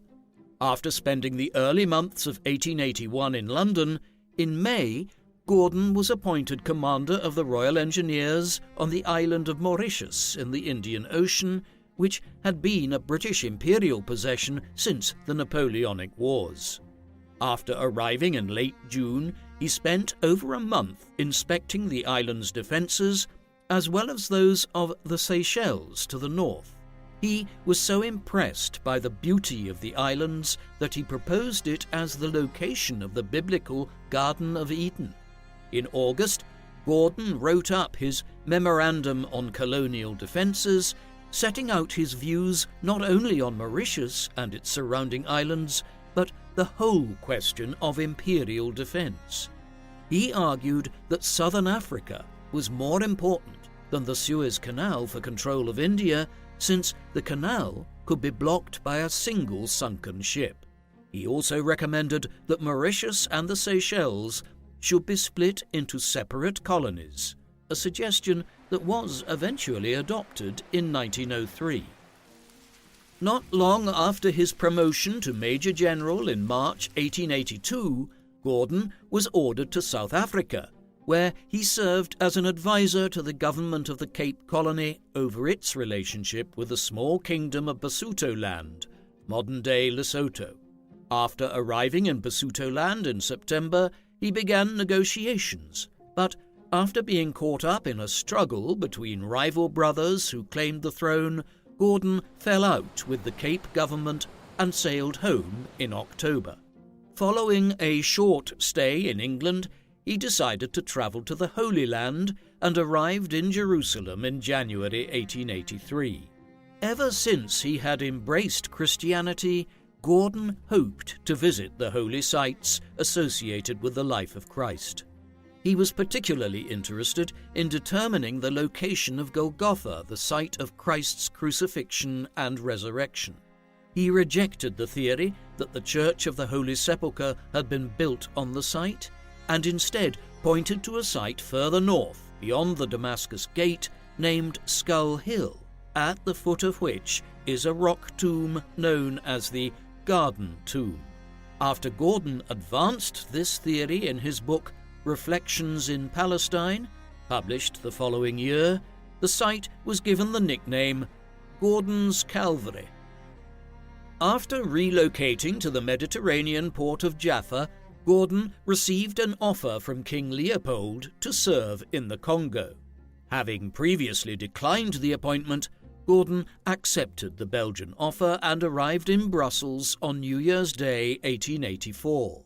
After spending the early months of 1881 in London, in May, Gordon was appointed commander of the Royal Engineers on the island of Mauritius in the Indian Ocean, which had been a British imperial possession since the Napoleonic Wars. After arriving in late June, he spent over a month inspecting the island's defences, as well as those of the Seychelles to the north. He was so impressed by the beauty of the islands that he proposed it as the location of the biblical Garden of Eden. In August, Gordon wrote up his Memorandum on Colonial Defences, setting out his views not only on Mauritius and its surrounding islands, but the whole question of imperial defence. He argued that southern Africa was more important than the Suez Canal for control of India, since the canal could be blocked by a single sunken ship. He also recommended that Mauritius and the Seychelles should be split into separate colonies, a suggestion that was eventually adopted in 1903. Not long after his promotion to Major General in March 1882, Gordon was ordered to South Africa, where he served as an advisor to the government of the Cape Colony over its relationship with the small kingdom of Basutoland, modern-day Lesotho. After arriving in Basutoland in September, he began negotiations, but after being caught up in a struggle between rival brothers who claimed the throne, Gordon fell out with the Cape government and sailed home in October. Following a short stay in England, he decided to travel to the Holy Land and arrived in Jerusalem in January 1883. Ever since he had embraced Christianity, Gordon hoped to visit the holy sites associated with the life of Christ. He was particularly interested in determining the location of Golgotha, the site of Christ's crucifixion and resurrection. He rejected the theory that the Church of the Holy Sepulchre had been built on the site, and instead pointed to a site further north, beyond the Damascus Gate, named Skull Hill, at the foot of which is a rock tomb known as the Garden Tomb. After Gordon advanced this theory in his book, Reflections in Palestine, published the following year, the site was given the nickname Gordon's Calvary. After relocating to the Mediterranean port of Jaffa, Gordon received an offer from King Leopold to serve in the Congo. Having previously declined the appointment, Gordon accepted the Belgian offer and arrived in Brussels on New Year's Day 1884.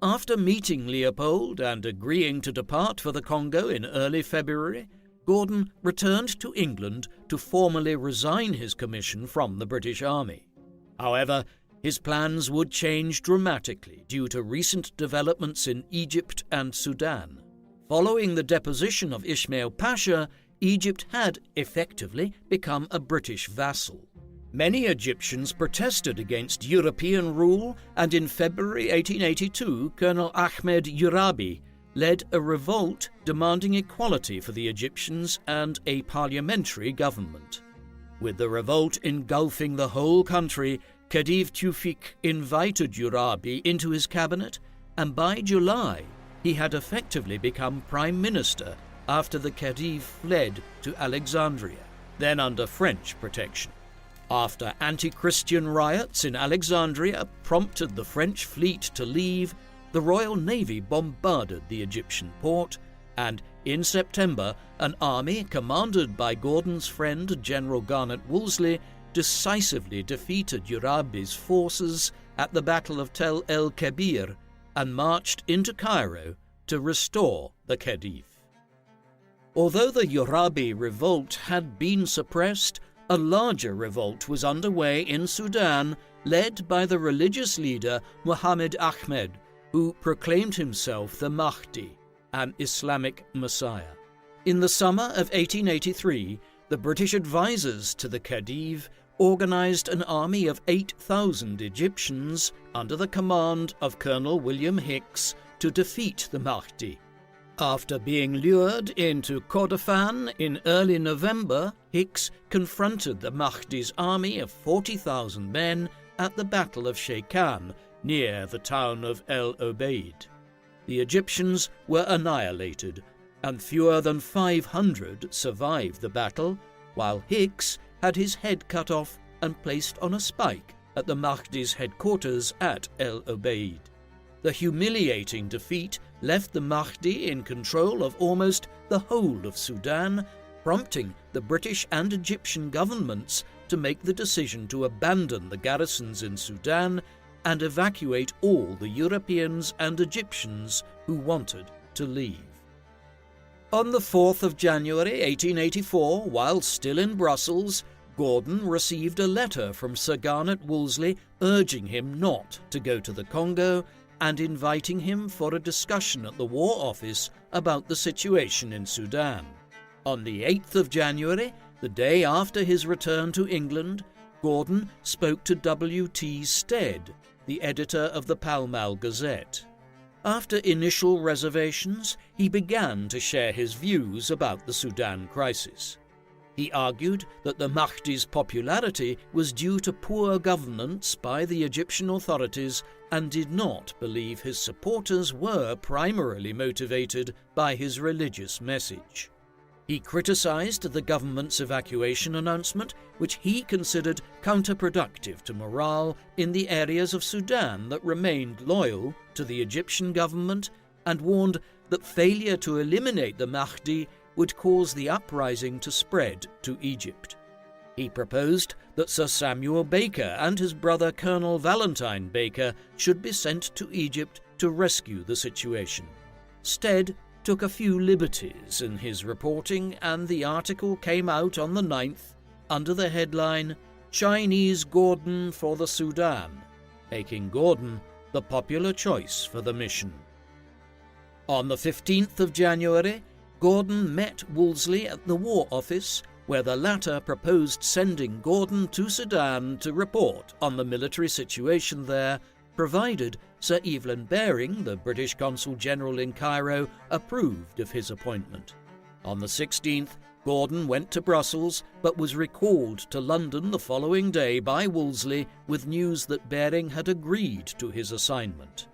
After meeting Leopold and agreeing to depart for the Congo in early February, Gordon returned to England to formally resign his commission from the British Army. However, his plans would change dramatically due to recent developments in Egypt and Sudan. Following the deposition of Ismail Pasha, Egypt had effectively become a British vassal. Many Egyptians protested against European rule, and in February 1882, Colonel Ahmed Urabi led a revolt demanding equality for the Egyptians and a parliamentary government. With the revolt engulfing the whole country, Khedive Tewfik invited Urabi into his cabinet, and by July he had effectively become prime minister after the Khedive fled to Alexandria, then under French protection. After anti-Christian riots in Alexandria prompted the French fleet to leave, the Royal Navy bombarded the Egyptian port, and in September, an army commanded by Gordon's friend General Garnet Wolseley decisively defeated Urabi's forces at the Battle of Tel el-Kebir and marched into Cairo to restore the Khedive. Although the Urabi revolt had been suppressed, a larger revolt was underway in Sudan, led by the religious leader Muhammad Ahmed, who proclaimed himself the Mahdi, an Islamic Messiah. In the summer of 1883, the British advisors to the Khedive organized an army of 8,000 Egyptians under the command of Colonel William Hicks to defeat the Mahdi. After being lured into Kordofan in early November, Hicks confronted the Mahdi's army of 40,000 men at the Battle of Shekan, near the town of El Obeid. The Egyptians were annihilated, and fewer than 500 survived the battle, while Hicks had his head cut off and placed on a spike at the Mahdi's headquarters at El Obeid. The humiliating defeat left the Mahdi in control of almost the whole of Sudan, prompting the British and Egyptian governments to make the decision to abandon the garrisons in Sudan and evacuate all the Europeans and Egyptians who wanted to leave. On the 4th of January 1884, while still in Brussels, Gordon received a letter from Sir Garnet Wolseley urging him not to go to the Congo and inviting him for a discussion at the War Office about the situation in Sudan. On the 8th of January, the day after his return to England, Gordon spoke to W.T. Stead, the editor of the Pall Mall Gazette. After initial reservations, he began to share his views about the Sudan crisis. He argued that the Mahdi's popularity was due to poor governance by the Egyptian authorities and did not believe his supporters were primarily motivated by his religious message. He criticized the government's evacuation announcement, which he considered counterproductive to morale in the areas of Sudan that remained loyal to the Egyptian government, and warned that failure to eliminate the Mahdi would cause the uprising to spread to Egypt. He proposed that Sir Samuel Baker and his brother Colonel Valentine Baker should be sent to Egypt to rescue the situation. Stead took a few liberties in his reporting, and the article came out on the 9th under the headline, "Chinese Gordon for the Sudan," making Gordon the popular choice for the mission. On the 15th of January, Gordon met Wolseley at the War Office, where the latter proposed sending Gordon to Sudan to report on the military situation there, provided Sir Evelyn Baring, the British Consul General in Cairo, approved of his appointment. On the 16th, Gordon went to Brussels, but was recalled to London the following day by Wolseley with news that Baring had agreed to his assignment.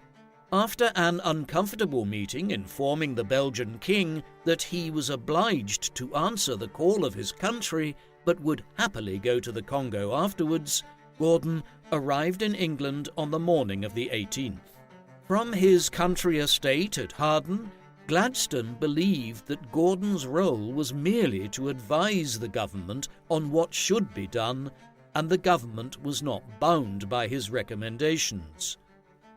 After an uncomfortable meeting informing the Belgian king that he was obliged to answer the call of his country but would happily go to the Congo afterwards, Gordon arrived in England on the morning of the 18th. From his country estate at Harden, Gladstone believed that Gordon's role was merely to advise the government on what should be done, and the government was not bound by his recommendations.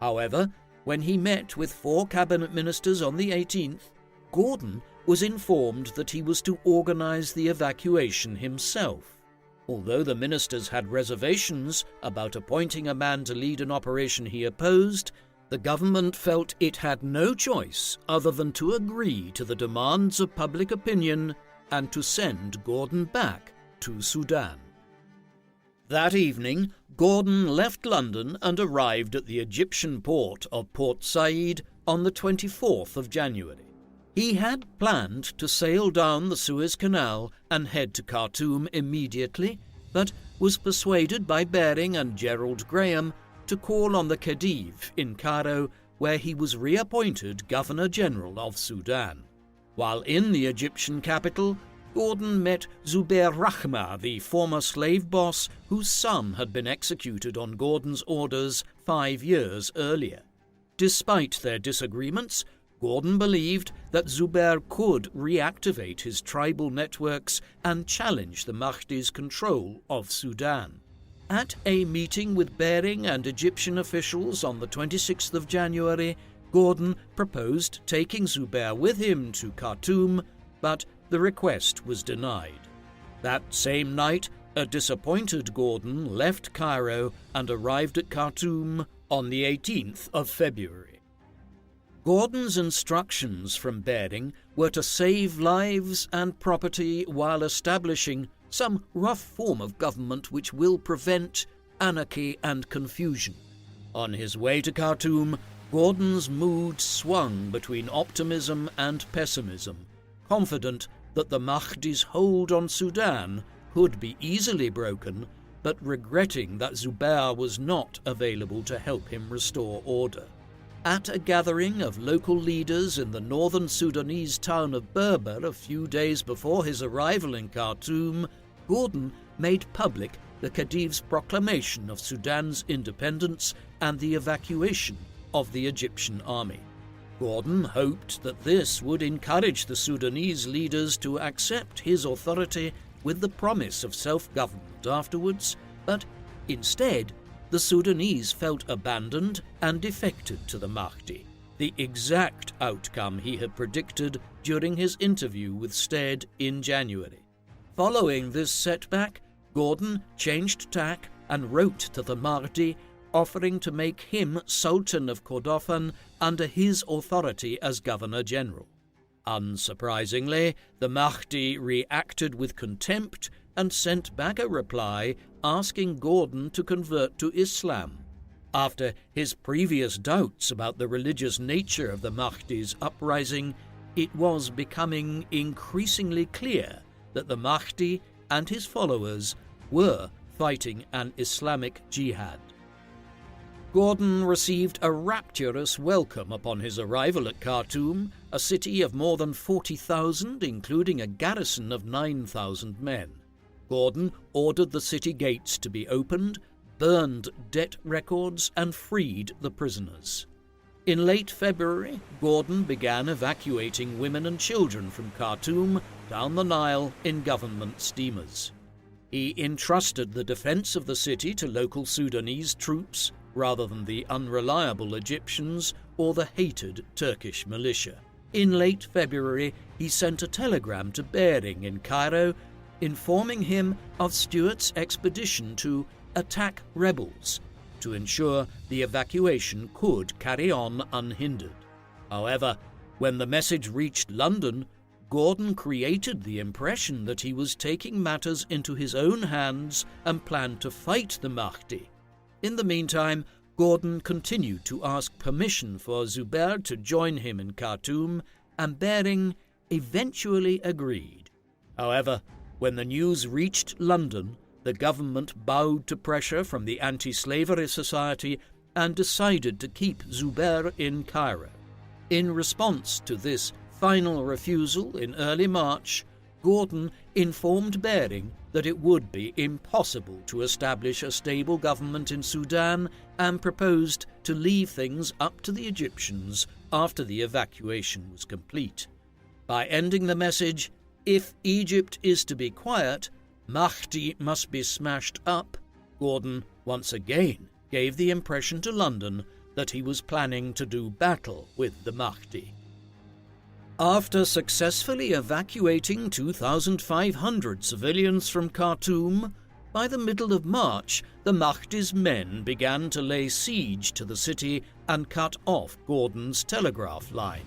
However, when he met with 4 cabinet ministers on the 18th, Gordon was informed that he was to organise the evacuation himself. Although the ministers had reservations about appointing a man to lead an operation he opposed, the government felt it had no choice other than to agree to the demands of public opinion and to send Gordon back to Sudan. That evening, Gordon left London and arrived at the Egyptian port of Port Said on the 24th of January. He had planned to sail down the Suez Canal and head to Khartoum immediately, but was persuaded by Baring and Gerald Graham to call on the Khedive in Cairo, where he was reappointed Governor-General of Sudan. While in the Egyptian capital, Gordon met Zubair Rahma, the former slave boss whose son had been executed on Gordon's orders 5 years earlier. Despite their disagreements, Gordon believed that Zubair could reactivate his tribal networks and challenge the Mahdi's control of Sudan. At a meeting with Baring and Egyptian officials on the 26th of January, Gordon proposed taking Zubair with him to Khartoum, but the request was denied. That same night, a disappointed Gordon left Cairo and arrived at Khartoum on the 18th of February. Gordon's instructions from Baring were to save lives and property while establishing some rough form of government which will prevent anarchy and confusion. On his way to Khartoum, Gordon's mood swung between optimism and pessimism, confident that the Mahdi's hold on Sudan could be easily broken, but regretting that Zubair was not available to help him restore order. At a gathering of local leaders in the northern Sudanese town of Berber a few days before his arrival in Khartoum, Gordon made public the Khedive's proclamation of Sudan's independence and the evacuation of the Egyptian army. Gordon hoped that this would encourage the Sudanese leaders to accept his authority with the promise of self-government afterwards, but instead, the Sudanese felt abandoned and defected to the Mahdi, the exact outcome he had predicted during his interview with Stead in January. Following this setback, Gordon changed tack and wrote to the Mahdi, offering to make him Sultan of Kordofan under his authority as Governor-General. Unsurprisingly, the Mahdi reacted with contempt and sent back a reply asking Gordon to convert to Islam. After his previous doubts about the religious nature of the Mahdi's uprising, it was becoming increasingly clear that the Mahdi and his followers were fighting an Islamic jihad. Gordon received a rapturous welcome upon his arrival at Khartoum, a city of more than 40,000, including a garrison of 9,000 men. Gordon ordered the city gates to be opened, burned debt records, and freed the prisoners. In late February, Gordon began evacuating women and children from Khartoum down the Nile in government steamers. He entrusted the defense of the city to local Sudanese troops, rather than the unreliable Egyptians or the hated Turkish militia. In late February, he sent a telegram to Baring in Cairo, informing him of Stuart's expedition to attack rebels, to ensure the evacuation could carry on unhindered. However, when the message reached London, Gordon created the impression that he was taking matters into his own hands and planned to fight the Mahdi. In the meantime, Gordon continued to ask permission for Zubair to join him in Khartoum, and Baring eventually agreed. However, when the news reached London, the government bowed to pressure from the Anti-Slavery Society and decided to keep Zubair in Cairo. In response to this final refusal in early March, Gordon informed Bering that it would be impossible to establish a stable government in Sudan and proposed to leave things up to the Egyptians after the evacuation was complete. By ending the message, "If Egypt is to be quiet, Mahdi must be smashed up," Gordon once again gave the impression to London that he was planning to do battle with the Mahdi. After successfully evacuating 2,500 civilians from Khartoum, by the middle of March, the Mahdi's men began to lay siege to the city and cut off Gordon's telegraph line.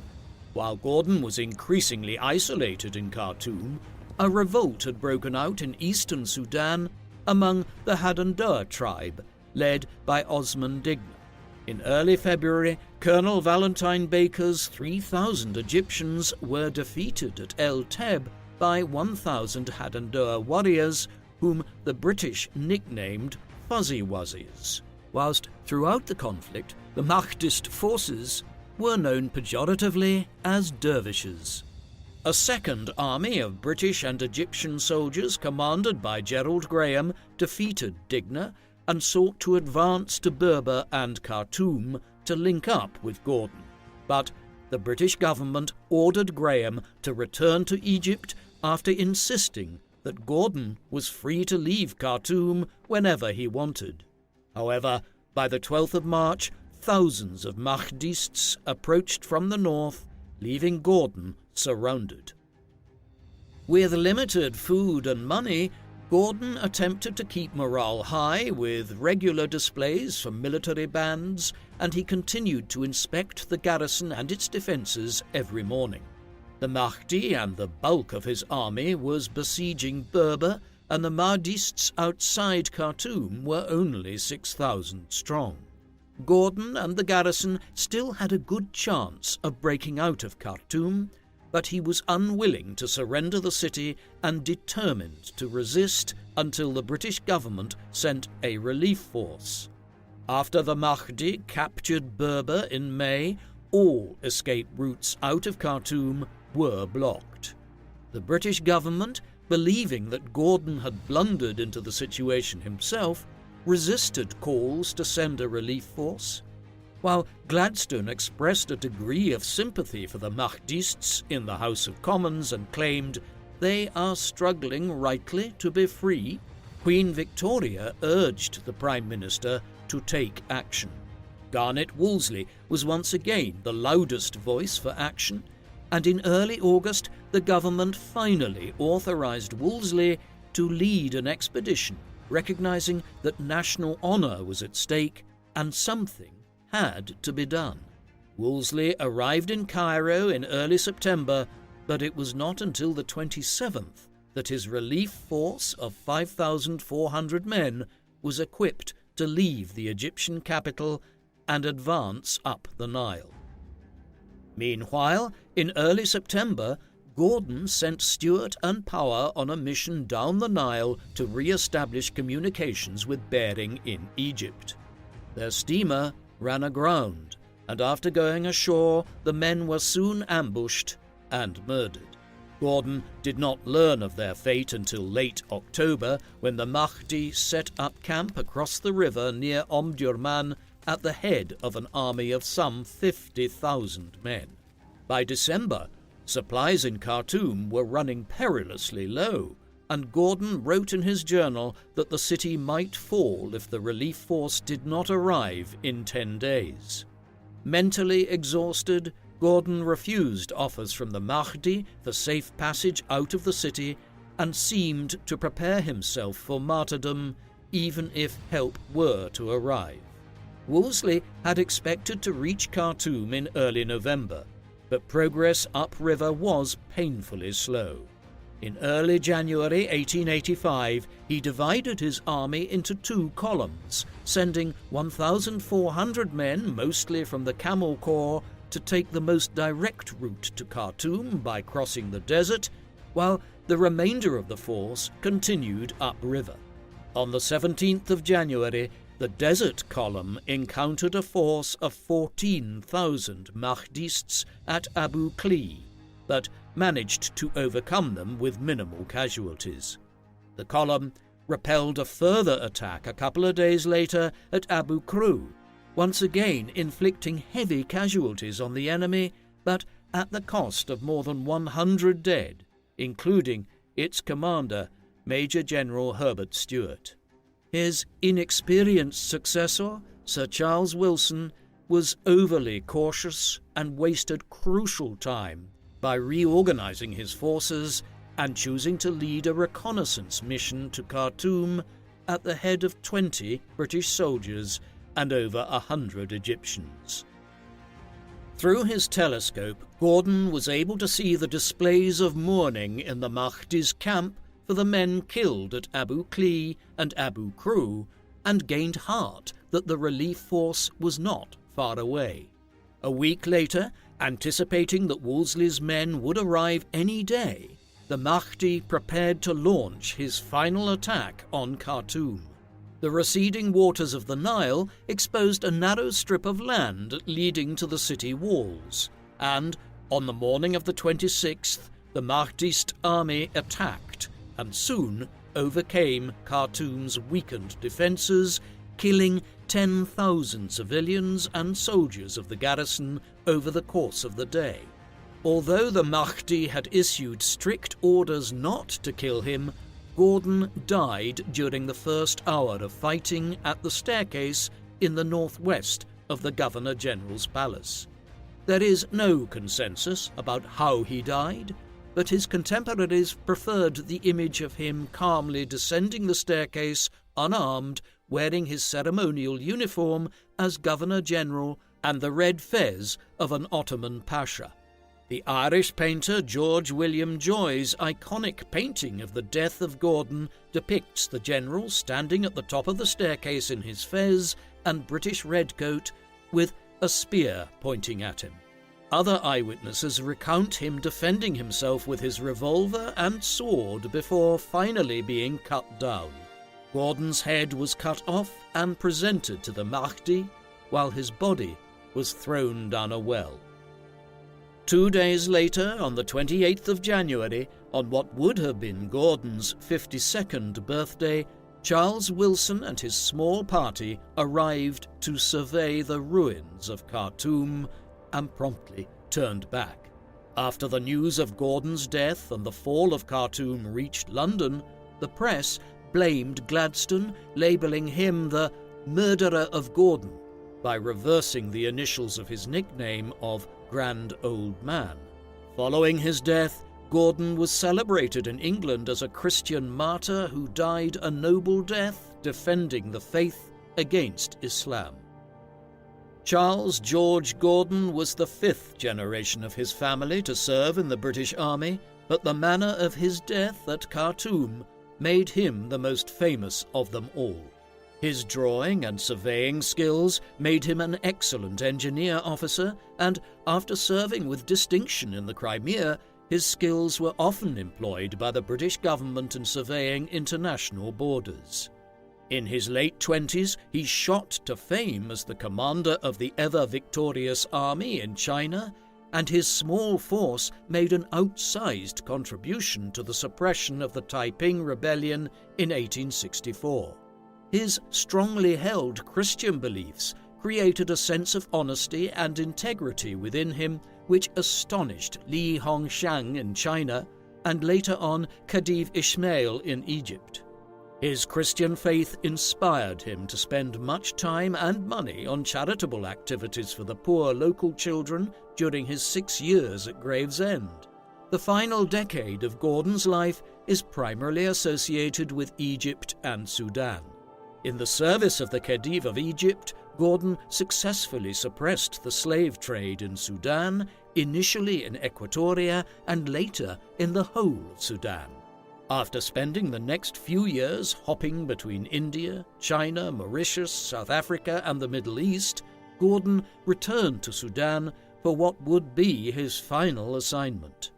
While Gordon was increasingly isolated in Khartoum, a revolt had broken out in eastern Sudan among the Hadendoa tribe, led by Osman Digna. In early February, Colonel Valentine Baker's 3,000 Egyptians were defeated at El Teb by 1,000 Hadendoa warriors, whom the British nicknamed Fuzzy Wuzzies, whilst throughout the conflict the Mahdist forces were known pejoratively as dervishes. A second army of British and Egyptian soldiers commanded by Gerald Graham defeated Digna and sought to advance to Berber and Khartoum to link up with Gordon. But the British government ordered Graham to return to Egypt after insisting that Gordon was free to leave Khartoum whenever he wanted. However, by the 12th of March, thousands of Mahdists approached from the north, leaving Gordon surrounded. With limited food and money, Gordon attempted to keep morale high with regular displays from military bands, and he continued to inspect the garrison and its defences every morning. The Mahdi and the bulk of his army was besieging Berber, and the Mahdists outside Khartoum were only 6,000 strong. Gordon and the garrison still had a good chance of breaking out of Khartoum, but he was unwilling to surrender the city and determined to resist until the British government sent a relief force. After the Mahdi captured Berber in May, all escape routes out of Khartoum were blocked. The British government, believing that Gordon had blundered into the situation himself, resisted calls to send a relief force. While Gladstone expressed a degree of sympathy for the Mahdists in the House of Commons and claimed they are struggling rightly to be free, Queen Victoria urged the Prime Minister to take action. Garnet Wolseley was once again the loudest voice for action, and in early August the government finally authorised Wolseley to lead an expedition, recognising that national honour was at stake and something had to be done. Wolseley arrived in Cairo in early September, but it was not until the 27th that his relief force of 5,400 men was equipped to leave the Egyptian capital and advance up the Nile. Meanwhile, in early September, Gordon sent Stewart and Power on a mission down the Nile to re-establish communications with Bering in Egypt. Their steamer ran aground, and after going ashore, the men were soon ambushed and murdered. Gordon did not learn of their fate until late October, when the Mahdi set up camp across the river near Omdurman at the head of an army of some 50,000 men. By December, supplies in Khartoum were running perilously low, and Gordon wrote in his journal that the city might fall if the relief force did not arrive in 10 days. Mentally exhausted, Gordon refused offers from the Mahdi for safe passage out of the city and seemed to prepare himself for martyrdom, even if help were to arrive. Wolseley had expected to reach Khartoum in early November, but progress upriver was painfully slow. In early January 1885, he divided his army into 2 columns, sending 1,400 men, mostly from the Camel Corps, to take the most direct route to Khartoum by crossing the desert, while the remainder of the force continued upriver. On the 17th of January, The Desert Column encountered a force of 14,000 Mahdists at Abu Klea, but managed to overcome them with minimal casualties. The column repelled a further attack a couple of days later at Abu Kru, once again inflicting heavy casualties on the enemy, but at the cost of more than 100 dead, including its commander, Major General Herbert Stewart. His inexperienced successor, Sir Charles Wilson, was overly cautious and wasted crucial time by reorganizing his forces and choosing to lead a reconnaissance mission to Khartoum at the head of 20 British soldiers and over 100 Egyptians. Through his telescope, Gordon was able to see the displays of mourning in the Mahdi's camp for the men killed at Abu Klea and Abu Kru, and gained heart that the relief force was not far away. A week later, anticipating that Wolseley's men would arrive any day, the Mahdi prepared to launch his final attack on Khartoum. The receding waters of the Nile exposed a narrow strip of land leading to the city walls, and on the morning of the 26th, the Mahdist army attacked and soon overcame Khartoum's weakened defences, killing 10,000 civilians and soldiers of the garrison over the course of the day. Although the Mahdi had issued strict orders not to kill him, Gordon died during the first hour of fighting at the staircase in the northwest of the Governor-General's palace. There is no consensus about how he died, but his contemporaries preferred the image of him calmly descending the staircase, unarmed, wearing his ceremonial uniform as Governor-General and the red fez of an Ottoman pasha. The Irish painter George William Joy's iconic painting of the death of Gordon depicts the general standing at the top of the staircase in his fez and British redcoat with a spear pointing at him. Other eyewitnesses recount him defending himself with his revolver and sword before finally being cut down. Gordon's head was cut off and presented to the Mahdi, while his body was thrown down a well. 2 days later, on the 28th of January, on what would have been Gordon's 52nd birthday, Charles Wilson and his small party arrived to survey the ruins of Khartoum and promptly turned back. After the news of Gordon's death and the fall of Khartoum reached London, the press blamed Gladstone, labelling him the murderer of Gordon by reversing the initials of his nickname of Grand Old Man. Following his death, Gordon was celebrated in England as a Christian martyr who died a noble death defending the faith against Islam. Charles George Gordon was the 5th generation of his family to serve in the British Army, but the manner of his death at Khartoum made him the most famous of them all. His drawing and surveying skills made him an excellent engineer officer, and after serving with distinction in the Crimea, his skills were often employed by the British government in surveying international borders. In his late 20s, he shot to fame as the commander of the ever-victorious army in China, and his small force made an outsized contribution to the suppression of the Taiping Rebellion in 1864. His strongly held Christian beliefs created a sense of honesty and integrity within him which astonished Li Hongxiang in China and later on Khedive Ismail in Egypt. His Christian faith inspired him to spend much time and money on charitable activities for the poor local children during his 6 years at Gravesend. The final decade of Gordon's life is primarily associated with Egypt and Sudan. In the service of the Khedive of Egypt, Gordon successfully suppressed the slave trade in Sudan, initially in Equatoria and later in the whole of Sudan. After spending the next few years hopping between India, China, Mauritius, South Africa and the Middle East, Gordon returned to Sudan for what would be his final assignment.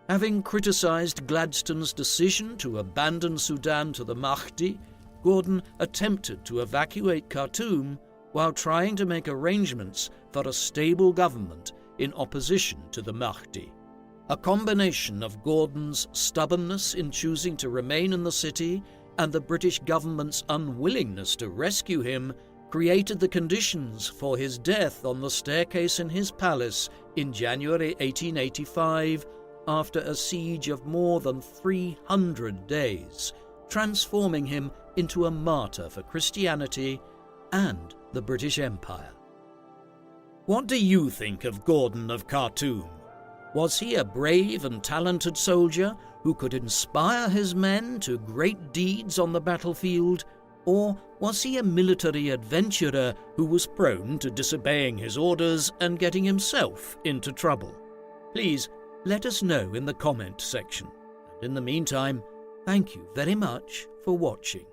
Having criticised Gladstone's decision to abandon Sudan to the Mahdi, Gordon attempted to evacuate Khartoum while trying to make arrangements for a stable government in opposition to the Mahdi. A combination of Gordon's stubbornness in choosing to remain in the city and the British government's unwillingness to rescue him created the conditions for his death on the staircase in his palace in January 1885 after a siege of more than 300 days, transforming him into a martyr for Christianity and the British Empire. What do you think of Gordon of Khartoum? Was he a brave and talented soldier who could inspire his men to great deeds on the battlefield? Or was he a military adventurer who was prone to disobeying his orders and getting himself into trouble? Please let us know in the comment section. And in the meantime, thank you very much for watching.